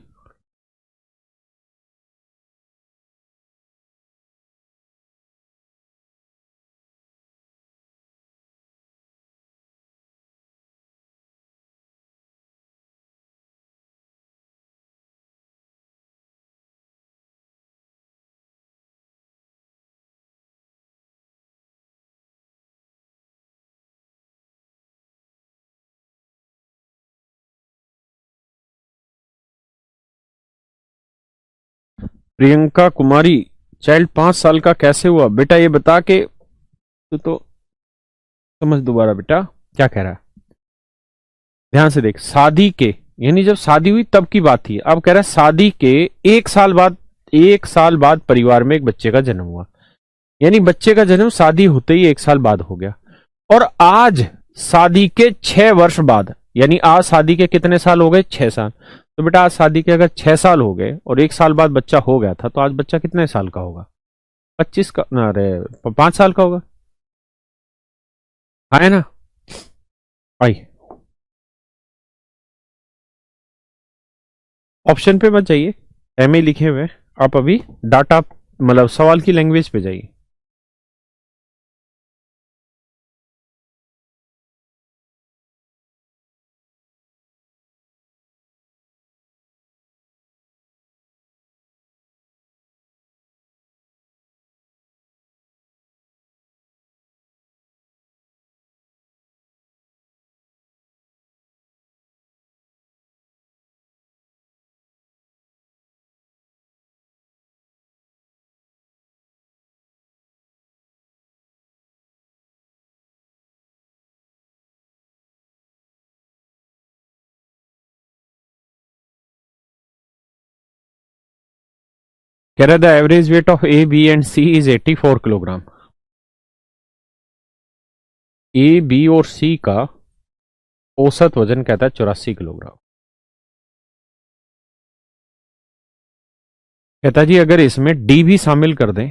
प्रियंका कुमारी, चाइल्ड 5 साल का कैसे हुआ बेटा, ये बता के तो समझ दोबारा बेटा क्या कह रहा है। ध्यान से देख, शादी के यानी जब शादी हुई तब की बात थी। अब कह रहा है शादी के 1 साल बाद, 1 साल बाद परिवार में एक बच्चे का जन्म हुआ। यानी बच्चे का जन्म शादी होते ही 1 साल बाद हो गया। और आज शादी के 6 वर्ष बाद, यानी आज शादी के कितने साल हो गए 6 साल। तो बेटा आज शादी के अगर 6 साल हो गए और 1 साल बाद बच्चा हो गया था, तो आज बच्चा कितने साल का होगा 25 का ना, अरे 5 साल का होगा। हाँ है ना। आई ऑप्शन पे मत जाइए, एम ए लिखे हुए हैं। आप अभी डाटा मतलब सवाल की लैंग्वेज पे जाइए। कह रहा the average weight of A B and C is 84 kilogram. A B और सी का औसत वजन कहता है 84 किलोग्राम। कहता जी अगर इसमें डी भी शामिल कर दें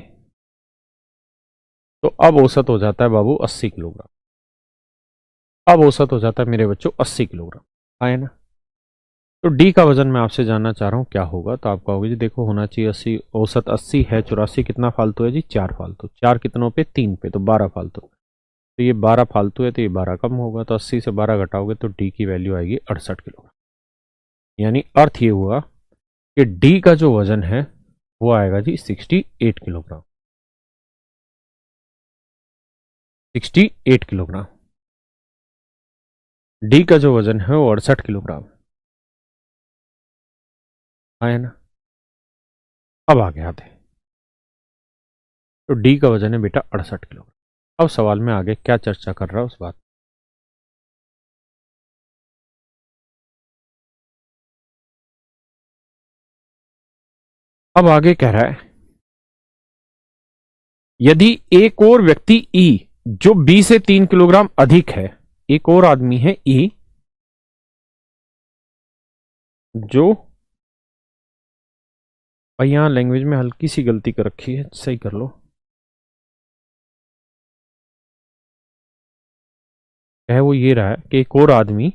तो अब औसत हो जाता है बाबू 80 किलोग्राम। अब औसत हो जाता है मेरे बच्चों 80 किलोग्राम। आए ना। तो डी का वजन मैं आपसे जानना चाह रहा हूं क्या होगा। तो आप कहोगे जी देखो होना चाहिए 80, औसत 80 है, 84 कितना फालतू है जी 4 फालतू, 4 कितनों पे 3 पे, तो 12 फालतू। तो ये 12 फालतू है तो ये 12 कम होगा। तो 80 से 12 घटाओगे तो डी की वैल्यू आएगी 68 किलोग्राम। यानी अर्थ ये हुआ कि डी का जो वजन है वो आएगा जी 68 किलोग्राम। 68 किलोग्राम। डी का जो वजन है वो 68 किलोग्राम है ना। अब आगे आते हैं। तो डी का वजन है बेटा 68 किलोग्राम। अब सवाल में आगे क्या चर्चा कर रहा है उस बात। अब आगे कह रहा है यदि एक और व्यक्ति ई जो बी से 3 किलोग्राम अधिक है, एक और आदमी है ई जो, भाई यहां लैंग्वेज में हल्की सी गलती कर रखी है, सही कर लो। है वो ये रहा है कि एक और आदमी,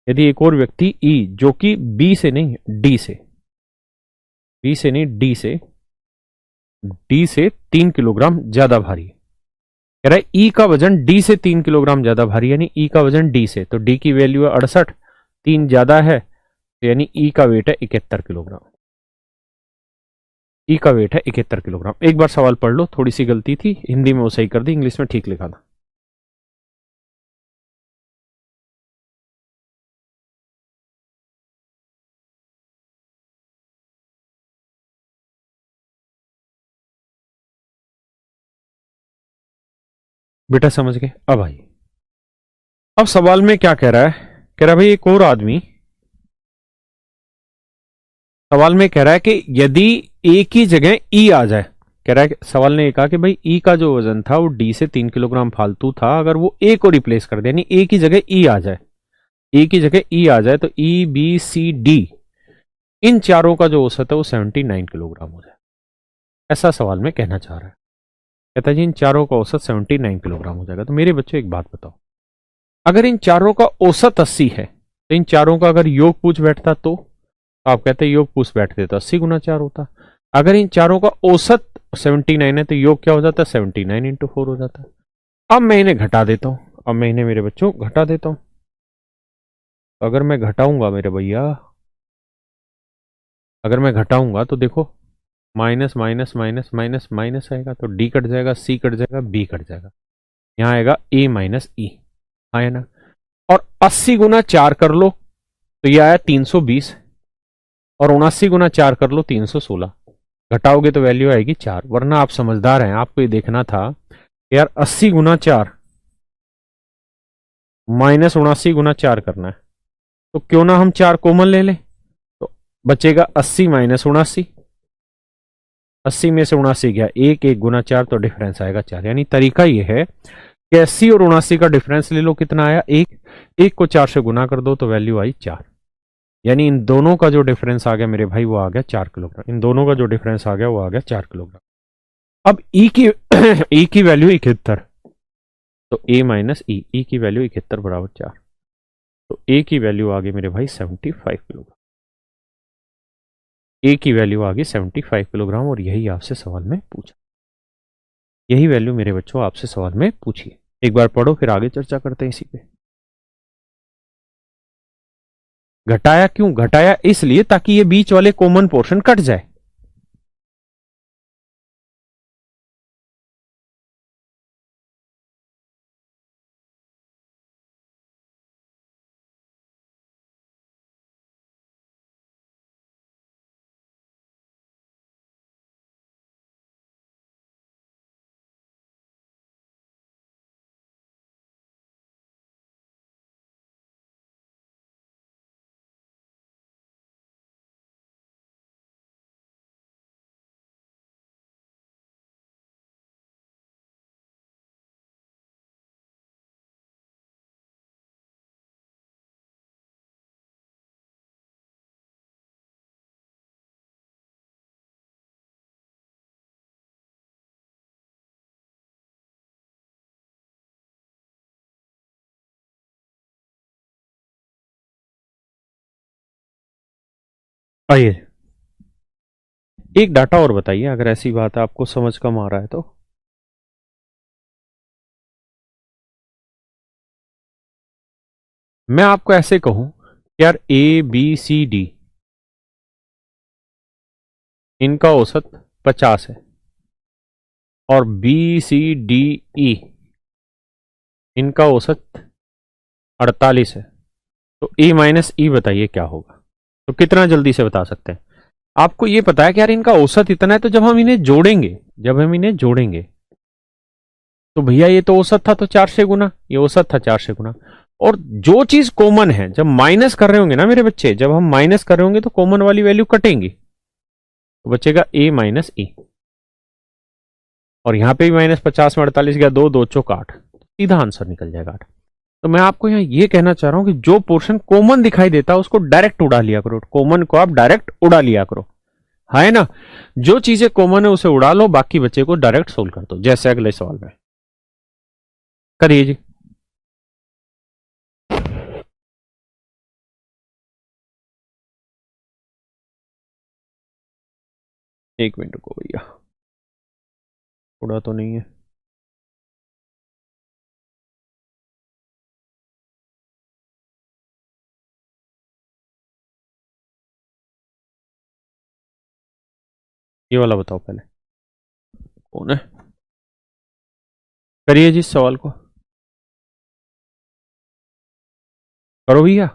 यदि एक और व्यक्ति ई जो कि बी से नहीं डी से, बी से नहीं डी से 3 किलोग्राम ज्यादा भारी है। कह रहा है ई का वजन डी से 3 किलोग्राम ज्यादा भारी, यानी ई का वजन डी से, तो डी की वैल्यू है 68, 3 ज्यादा है, तो यानी ई का वेट है 71 किलोग्राम। ई का वेट है 71 किलोग्राम। एक बार सवाल पढ़ लो, थोड़ी सी गलती थी, हिंदी में वो सही कर दी, इंग्लिश में ठीक लिखा था। बेटा समझ गए। अब आइए, अब सवाल में क्या कह रहा है, कह रहा है भाई एक और आदमी, सवाल में कह रहा है कि यदि ए की जगह ई आ जाए, कह रहा है सवाल ने कहा कि भाई ई का जो वजन था वो डी से 3 किलोग्राम फालतू था, अगर वो ए को रिप्लेस कर दे, यानी ए की जगह ई आ जाए, ए की जगह ई आ जाए, तो ई बी सी डी इन चारों का जो औसत है वो 79 किलोग्राम हो जाए। ऐसा सवाल में कहना चाह रहा है। कहता है जी इन चारों का औसत 79 किलोग्राम हो जाएगा। तो मेरे बच्चों एक बात बताओ, अगर इन चारों का औसत 80 है, तो इन चारों का अगर योग पूछ बैठता तो आप कहते योग पूछ बैठते तो 80 गुना 4 होता। अगर इन चारों का औसत 79 है तो योग क्या हो जाता है, 79 इंटू 4 हो जाता है। अब मैं इन्हें घटा देता हूं, अब मैं इन्हें मेरे बच्चों घटा देता हूं। अगर मैं घटाऊंगा मेरे भैया, अगर मैं घटाऊंगा तो देखो minus minus minus minus minus आएगा, तो डी कट जाएगा, सी कट जाएगा, बी कट जाएगा, यहां आएगा ए माइनस ई, आया ना। और 80 गुना 4 कर लो तो ये आया 320, और 79 गुना 4 कर लो 316, घटाओगे तो वैल्यू आएगी 4। वरना आप समझदार हैं, आपको ये देखना था यार 80 गुना 4 माइनस 79 गुना 4 करना है, तो क्यों ना हम 4 कॉमन ले लें, तो बचेगा 80 माइनस 79, 80 में से 79 गया, एक एक गुना 4, तो डिफरेंस आएगा 4। यानी तरीका यह है कि 80 और 79 का डिफरेंस ले लो, कितना आया एक, एक को 4 से गुना कर दो तो वैल्यू आई 4। यानी इन दोनों का जो डिफरेंस आ गया मेरे भाई वो आ गया 4 किलोग्राम, इन दोनों का जो डिफरेंस आ गया वो आ गया 4 किलोग्राम। अब ई की ई की वैल्यू 71, तो ए माइनस ई की वैल्यू 71 बराबर 4, तो ए की वैल्यू आ गई मेरे भाई 75 किलोग्राम। ए की वैल्यू आ गई 75 किलोग्राम, और यही आपसे सवाल में पूछा, यही वैल्यू मेरे बच्चों आपसे सवाल में पूछी है। एक बार पढ़ो फिर आगे चर्चा करते हैं इसी पे। घटाया क्यों, घटाया इसलिए ताकि ये बीच वाले कॉमन पोर्शन कट जाए। आइए एक डाटा और बताइए, अगर ऐसी बात है आपको समझ कम आ रहा है तो। मैं आपको ऐसे कहूं यार ए बी सी डी इनका औसत 50 है और बी सी डी ई इनका औसत 48 है, तो ए माइनस ई बताइए क्या होगा। तो कितना जल्दी से बता सकते हैं? आपको ये पता है कि यार इनका औसत इतना है, तो जब हम इन्हें जोड़ेंगे तो भैया ये तो औसत था तो 4 से गुना, ये औसत था 4 से गुना। और जो चीज कॉमन है, जब माइनस कर रहे होंगे ना मेरे बच्चे, जब हम माइनस कर रहे होंगे तो कॉमन वाली वैल्यू कटेंगी, तो बचेगा ए माइनस ई। और यहां पे भी -50 में 48 गया, 2 2 चौक 8, सीधा आंसर निकल जाएगा 8। तो मैं आपको यहाँ ये कहना चाह रहा हूं कि जो पोर्शन कॉमन दिखाई देता है उसको डायरेक्ट उड़ा लिया करो, कॉमन को आप डायरेक्ट उड़ा लिया करो, है ना। जो चीजें कॉमन है उसे उड़ा लो, बाकी बच्चे को डायरेक्ट सोल्व कर दो। जैसे अगले सवाल में करिए जी। एक मिनट को भैया, उड़ा तो नहीं है। ये वाला बताओ पहले, कौन है? करिए जी इस सवाल को, करो भैया।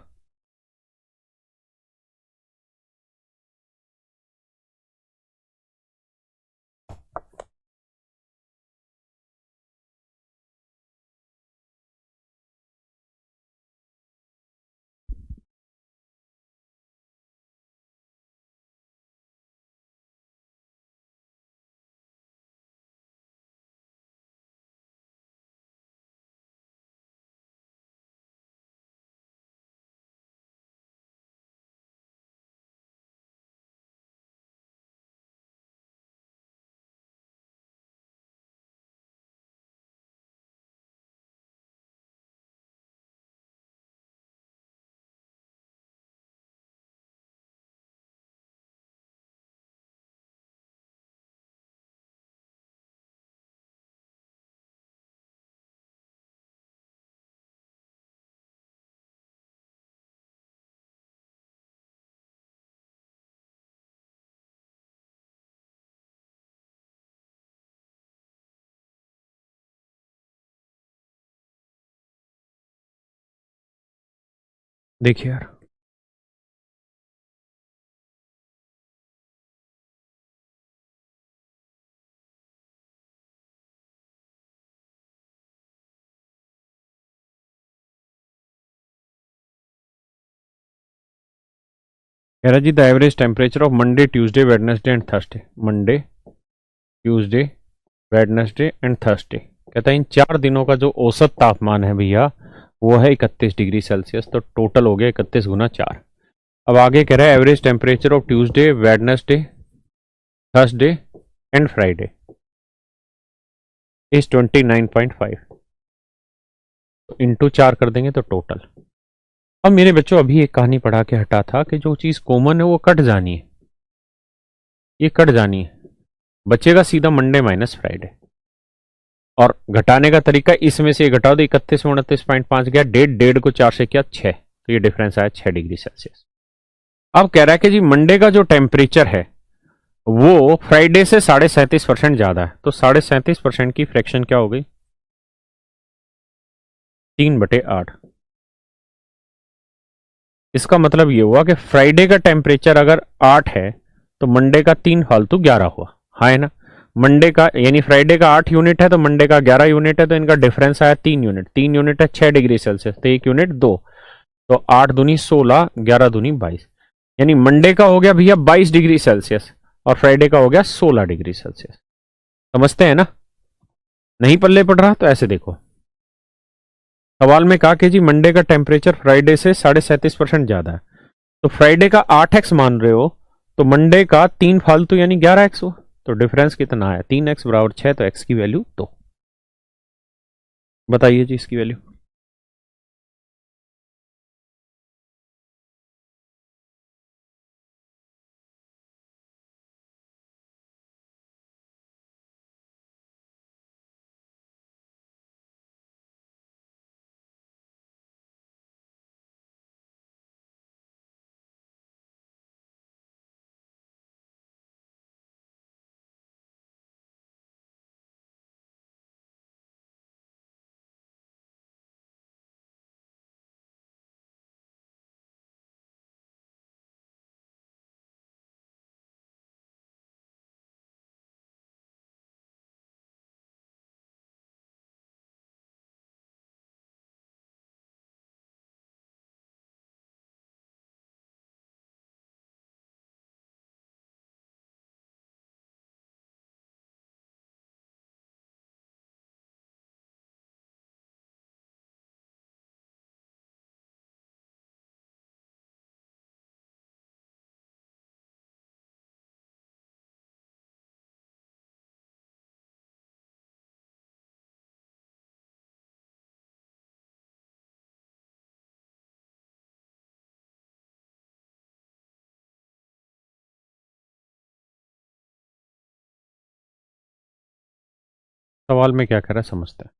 देखिए यार, कह रहा जी the average temperature of Monday Tuesday Wednesday and Thursday, Monday Tuesday Wednesday and Thursday, कहता है इन 4 दिनों का जो औसत तापमान है भैया वो है 31 डिग्री सेल्सियस। तो टोटल हो गया 31 × 4। अब आगे कह रहा है average temperature of Tuesday Wednesday Thursday and Friday is 29.5, तो इंटू 4 कर देंगे तो टोटल। अब मेरे बच्चों अभी एक कहानी पढ़ा के हटा था कि जो चीज कॉमन है वो कट जानी है, ये कट जानी है, बचेगा सीधा मंडे माइनस फ्राइडे। और घटाने का तरीका, इसमें से ये घटा दो, 31 में 29.5 गया, 1.5 को 4 से किया 6, तो ये डिफरेंस आया 6 डिग्री सेल्सियस। अब कह रहा है कि जी मंडे का जो टेम्परेचर है वो फ्राइडे से 37.5% ज्यादा है, तो 37.5% की फ्रैक्शन क्या हो गई? 3/8। इसका मतलब ये हुआ कि फ्राइडे का टेम्परेचर अगर 8 है तो मंडे का 3 फालतू 11 हुआ, हाँ है ना। मंडे का यानी फ्राइडे का 8 यूनिट है तो मंडे का 11 यूनिट है, तो इनका डिफरेंस आया 3 यूनिट। 3 यूनिट है 6 डिग्री सेल्सियस, तो 1 यूनिट 2, तो 8 दूनी 16, 11 दूनी 22, यानी मंडे का हो गया भैया 22 डिग्री सेल्सियस और फ्राइडे का हो गया 16 डिग्री सेल्सियस। समझते हैं ना? नहीं पल्ले पड़ रहा तो ऐसे देखो, सवाल में कहा कि जी मंडे का टेम्परेचर फ्राइडे से 37.5% ज्यादा है, तो फ्राइडे का 8x मान रहे हो तो मंडे का 3 फालतू यानी 11x हो, तो डिफरेंस कितना है? 3x बराबर 6, तो x की वैल्यू 2। बताइए जी इसकी वैल्यू। सवाल में क्या कह रहा है समझते हैं।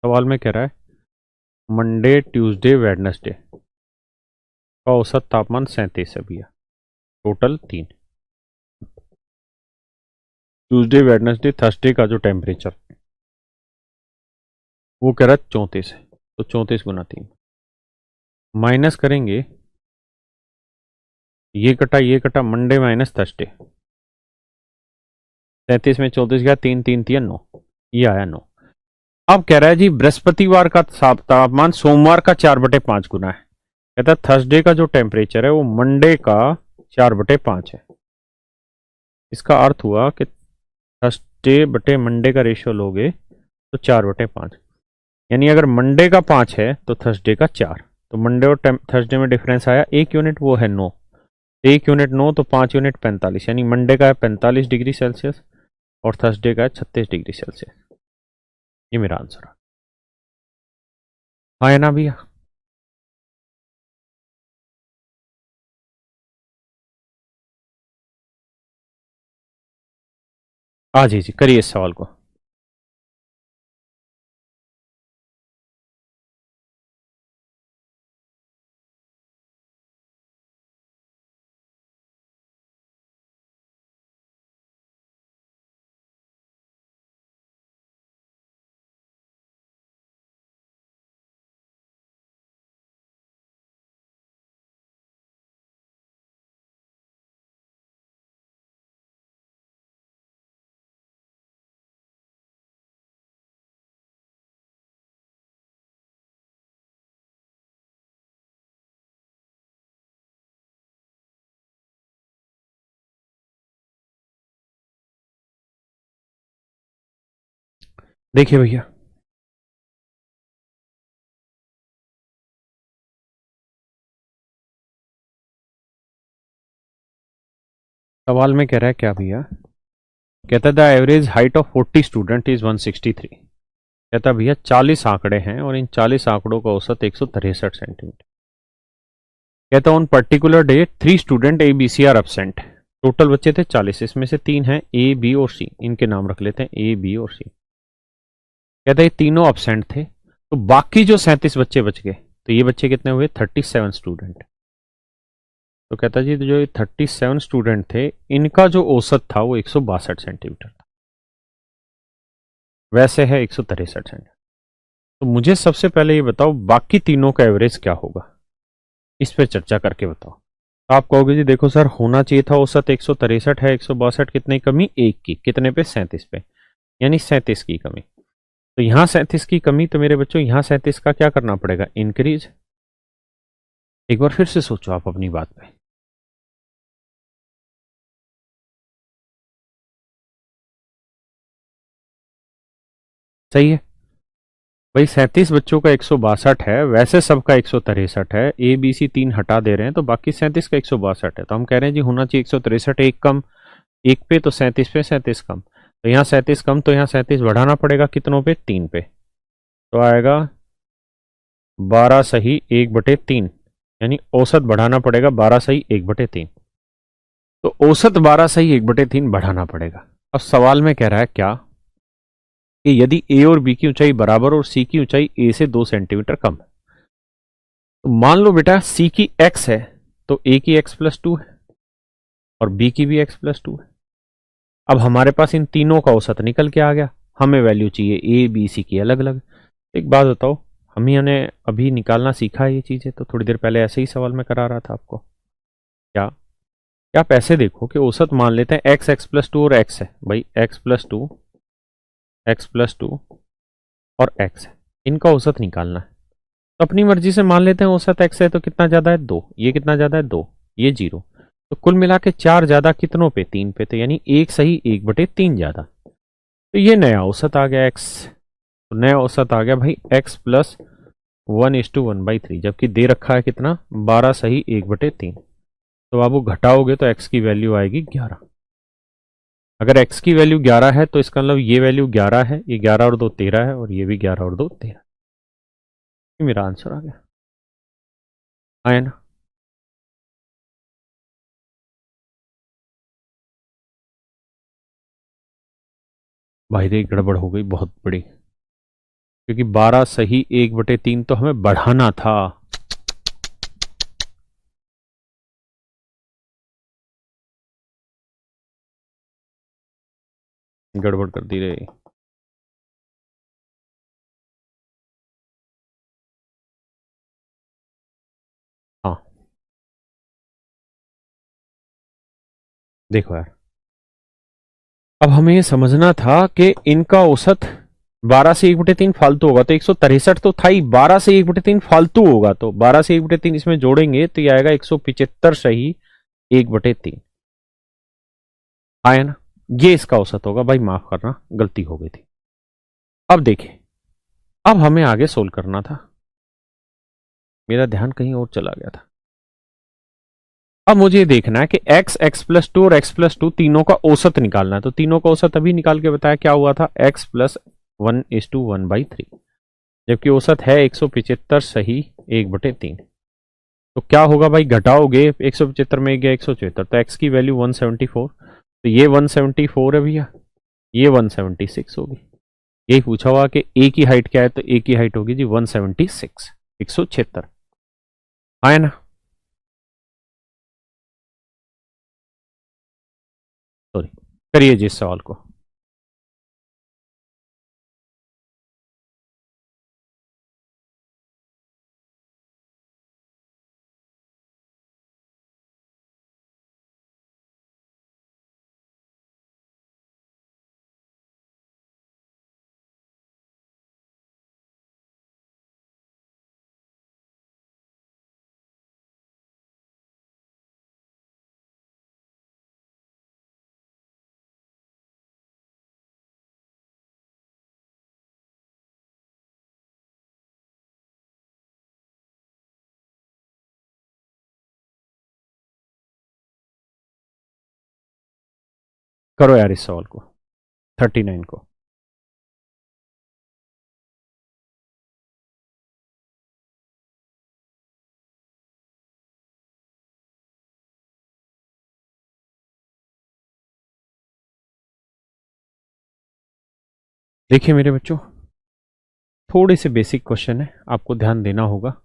सवाल में कह रहा है मंडे ट्यूसडे वेडनेसडे का औसत तापमान 37 है भैया, टोटल 3। ट्यूसडे वेडनेसडे थर्सडे का जो टेम्परेचर वो कह रहा है 34 है, तो 34 × 3 माइनस करेंगे, ये कटा मंडे माइनस थर्सडे, 37 में 34 गया, 3 3 3 9, ये आया 9। अब कह रहा है जी बृहस्पतिवार का तापमान सोमवार का 4/5 गुना है। कहता है थर्सडे का जो टेम्परेचर है वो मंडे का 4/5 है। इसका अर्थ हुआ कि थर्सडे बटे मंडे का रेशियो लोगे तो 4/5, यानी अगर मंडे का 5 है तो थर्सडे का 4, तो मंडे और थर्सडे में डिफरेंस आया 1 यूनिट, वो है 9। 1 यूनिट 9 तो 5 यूनिट 45, यानी मंडे का है 45 डिग्री सेल्सियस और थर्सडे का है 36 डिग्री सेल्सियस। ये मेरा आंसर है। हाँ है ना भैया? आ जी जी करिए इस सवाल को। देखिए भैया, सवाल में कह रहा है क्या भैया, कहता है the average height of 40 student is 163। कहता भैया 40 आंकड़े हैं और इन 40 आंकड़ों का औसत 163 सेंटीमीटर। कहता on particular day 3 student A B C are absent. Total बच्चे थे 40, इसमें से 3 हैं ए बी और सी, इनके नाम रख लेते हैं ए बी और सी। कहता है ये तीनों एब्सेंट थे, तो बाकी जो 37 बच्चे बच गए, तो ये बच्चे कितने हुए 37 स्टूडेंट। तो कहता जी तो जो 37 स्टूडेंट थे इनका जो औसत था वो 162 सेंटीमीटर था, वैसे है 163 सेंटीमीटर। तो मुझे सबसे पहले ये बताओ बाकी तीनों का एवरेज क्या होगा, इस पर चर्चा करके बताओ। तो आप कहोगे जी देखो सर होना चाहिए था औसत 163 है, 162 कितने की कमी, एक की, कितने पे 37 पे, यानी 37 की कमी। तो यहाँ 37 की कमी, तो मेरे बच्चों यहाँ 37 का क्या करना पड़ेगा, इंक्रीज। एक बार फिर से सोचो आप अपनी बात पे। सही है भाई, 37 बच्चों का 162 है, वैसे सबका 163 है, ए बी सी 3 हटा दे रहे हैं तो बाकी 37 का 162 है। तो हम कह रहे हैं जी होना चाहिए 163, एक कम, एक पे, तो 37 पे 37 कम, तो यहाँ 37 कम, तो यहाँ 37 बढ़ाना पड़ेगा कितनों पे, 3 पे, तो आएगा 12 सही 1/3, यानी औसत बढ़ाना पड़ेगा 12 सही 1/3। तो औसत 12 सही 1/3 बढ़ाना पड़ेगा। अब सवाल में कह रहा है क्या कि यदि ए और बी की ऊंचाई बराबर और सी की ऊंचाई ए से 2 सेंटीमीटर कम है, तो मान लो बेटा सी की एक्स है तो ए की x+2 है और बी की भी x+2 है। अब हमारे पास इन तीनों का औसत निकल के आ गया, हमें वैल्यू चाहिए ए बी सी की अलग अलग। एक बात बताओ, हम ही ने अभी निकालना सीखा है ये चीजें, तो थोड़ी देर पहले ऐसे ही सवाल में करा रहा था आपको। क्या क्या आप ऐसे देखो कि औसत मान लेते हैं x+2 और x है भाई, x+2 और x है, इनका औसत निकालना है। तो अपनी मर्जी से मान लेते हैं औसत x है तो कितना ज्यादा है 2, ये कितना ज्यादा है 2, ये 0, तो कुल मिला के 4 ज्यादा कितनों पे, 3 पे, तो यानी 1 सही 1/3 ज्यादा, तो ये नया औसत आ गया x। तो नया औसत आ गया भाई x+1:1/3, जबकि दे रखा है कितना 12 सही 1/3। तो बाबू घटाओगे तो x की वैल्यू आएगी 11। अगर x की वैल्यू 11 है तो इसका मतलब ये वैल्यू 11 है, ये 11 और 2 13 है, और ये भी 11 और 2 13। ये मेरा आंसर आ गया, आया ना? भाई रे गड़बड़ हो गई बहुत बड़ी, क्योंकि 12 सही 1/3 तो हमें बढ़ाना था। गड़बड़ कर दी रे। हाँ देखो यार, अब हमें ये समझना था कि इनका औसत 12 से 1/3 फालतू होगा, तो 163 तो था ही, 12 से 1/3 फालतू होगा, तो 12 से 1/3 इसमें जोड़ेंगे तो ये आएगा 175 सही 1/3 आया ना। ये इसका औसत होगा। भाई माफ करना, गलती हो गई थी। अब देखिए, अब हमें आगे सोल्व करना था, मेरा ध्यान कहीं और चला गया था। अब मुझे ये देखना है कि x x+2 और x+2 तीनों का औसत निकालना है। तो तीनों का औसत अभी निकाल के बताया क्या हुआ था, x+1:1/3, जबकि औसत है 175 सही 1/3। तो क्या होगा भाई, घटाओगे 175 में गया 174, तो x की वैल्यू 174, तो ये 174 है भैया, ये 176 होगी। यही पूछा हुआ कि a की हाइट क्या है, तो a की हाइट होगी जी 176, 176 है ना। सॉरी, करिए जी इस सवाल को। करो यार इस सवाल को, 39 को। देखिए मेरे बच्चों, थोड़े से बेसिक क्वेश्चन है, आपको ध्यान देना होगा।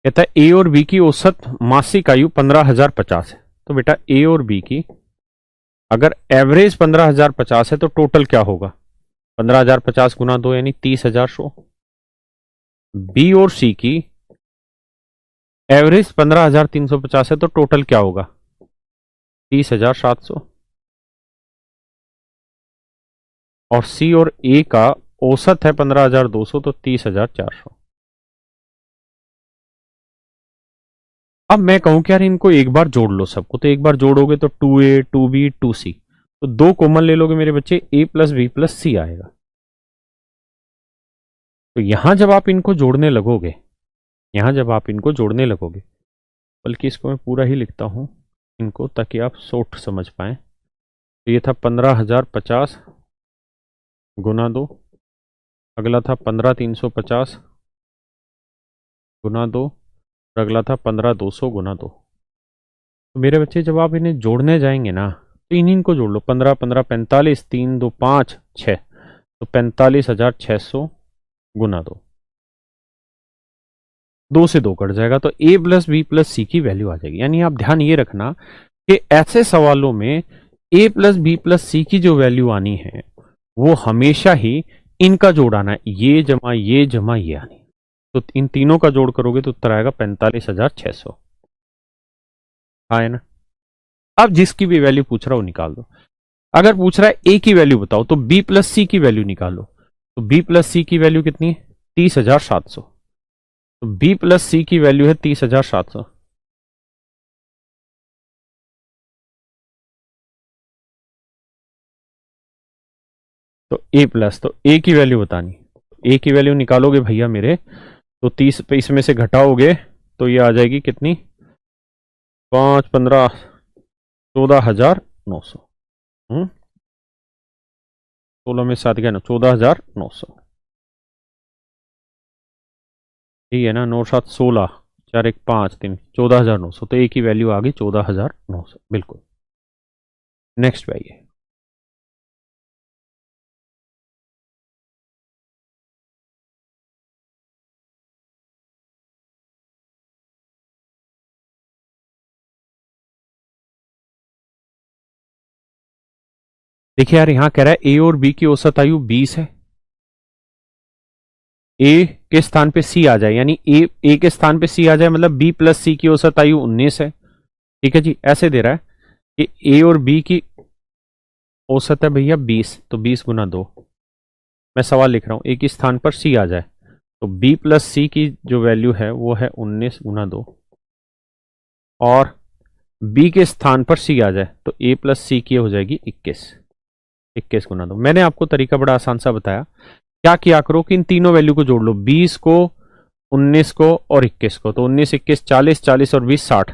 कहता है ए और बी की औसत मासिक आयु 15,050 है। तो बेटा ए और बी की अगर एवरेज 15,050 है तो टोटल क्या होगा, 15,050 गुना 2 यानी 30,100। बी और सी की एवरेज 15,350 है तो टोटल क्या होगा, 30,700। और सी और ए का औसत है 15,200 तो 30,400। अब मैं कहूं कि यार इनको एक बार जोड़ लो सबको, तो एक बार जोड़ोगे तो 2A 2B 2C, तो दो कॉमन ले लोगे मेरे बच्चे, A+B+C आएगा। तो यहां जब आप इनको जोड़ने लगोगे, यहां जब आप इनको जोड़ने लगोगे, बल्कि इसको मैं पूरा ही लिखता हूं इनको ताकि आप सोट समझ पाए। तो ये था 15,050 गुना 2, अगला था 15,350 गुना 2, और अगला था 15,200 गुना 2। तो मेरे बच्चे जब आप इन्हें जोड़ने जाएंगे ना, तो इन्हीं को जोड़ लो, 15 15 45, 3 2 5 6, तो 45,600 गुना 2, 2 से 2 कट जाएगा, तो A+B+C की वैल्यू आ जाएगी। यानी आप ध्यान ये रखना कि ऐसे सवालों में A+B+C की जो वैल्यू आनी है वो हमेशा ही इनका जोड़ आना है, ये जमा ये आनी। तो इन तीनों का जोड़ करोगे तो उत्तर आएगा 45,600। हाँ है ना। अब जिसकी भी वैल्यू पूछ रहा हो निकाल दो। अगर पूछ रहा है ए की वैल्यू बताओ तो B+C की वैल्यू निकालो। तो B+C की वैल्यू कितनी है, 30,700। तो B+C की वैल्यू है 30,700। तो ए की वैल्यू बतानी, ए की वैल्यू निकालोगे भैया मेरे, तो 30 पे इसमें से घटाओगे तो ये आ जाएगी कितनी, 5 15 14,900। 16 में 7 क्या ना, 14,900। ठीक है ना, 9 7 16, 4 1 5 3 14,900, तो ए की वैल्यू आ गई 14,900 बिल्कुल। नेक्स्ट पे आइए। देखिए यार, यहां कह रहा है ए और बी की औसत आयु 20 है। ए के स्थान पे सी आ जाए, यानी ए के स्थान पे सी आ जाए, मतलब बी प्लस सी की औसत आयु 19 है। ठीक है जी, ऐसे दे रहा है कि ए और बी की औसत है भैया 20, तो 20 गुना 2। मैं सवाल लिख रहा हूं, ए के स्थान पर सी आ जाए, तो बी प्लस सी की जो वैल्यू है वो है 19 गुना 2, और बी के स्थान पर सी आ जाए तो ए प्लस सी की हो जाएगी 21। 21 गुना 2। मैंने आपको तरीका बड़ा आसान सा बताया। क्या किया करो कि इन तीनों वैल्यू को जोड़ लो, 20 को, 19 को और 21 को, तो 19 21 40, 40 और 20 60।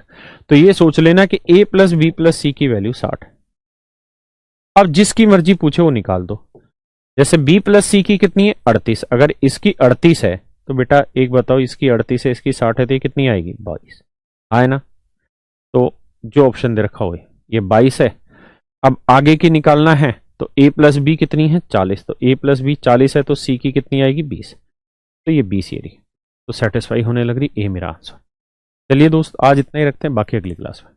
तो ये सोच लेना कि a प्लस बी प्लस सी की वैल्यू 60 है। अब जिसकी मर्जी पूछे वो निकाल दो। जैसे b प्लस सी की कितनी है 38, अगर इसकी 38 है तो बेटा एक बताओ, इसकी 38 है इसकी 60 है तो ये कितनी आएगी 22, आए ना। तो जो ऑप्शन दे रखा हो ये 22 है। अब आगे की निकालना है तो a प्लस बी कितनी है 40, तो a प्लस बी 40 है तो c की कितनी आएगी 20, तो ये 20 ये रही। तो सेटिस्फाई होने लग रही, ए मेरा आंसर। चलिए दोस्त, आज इतना ही रखते हैं, बाकी अगली क्लास में।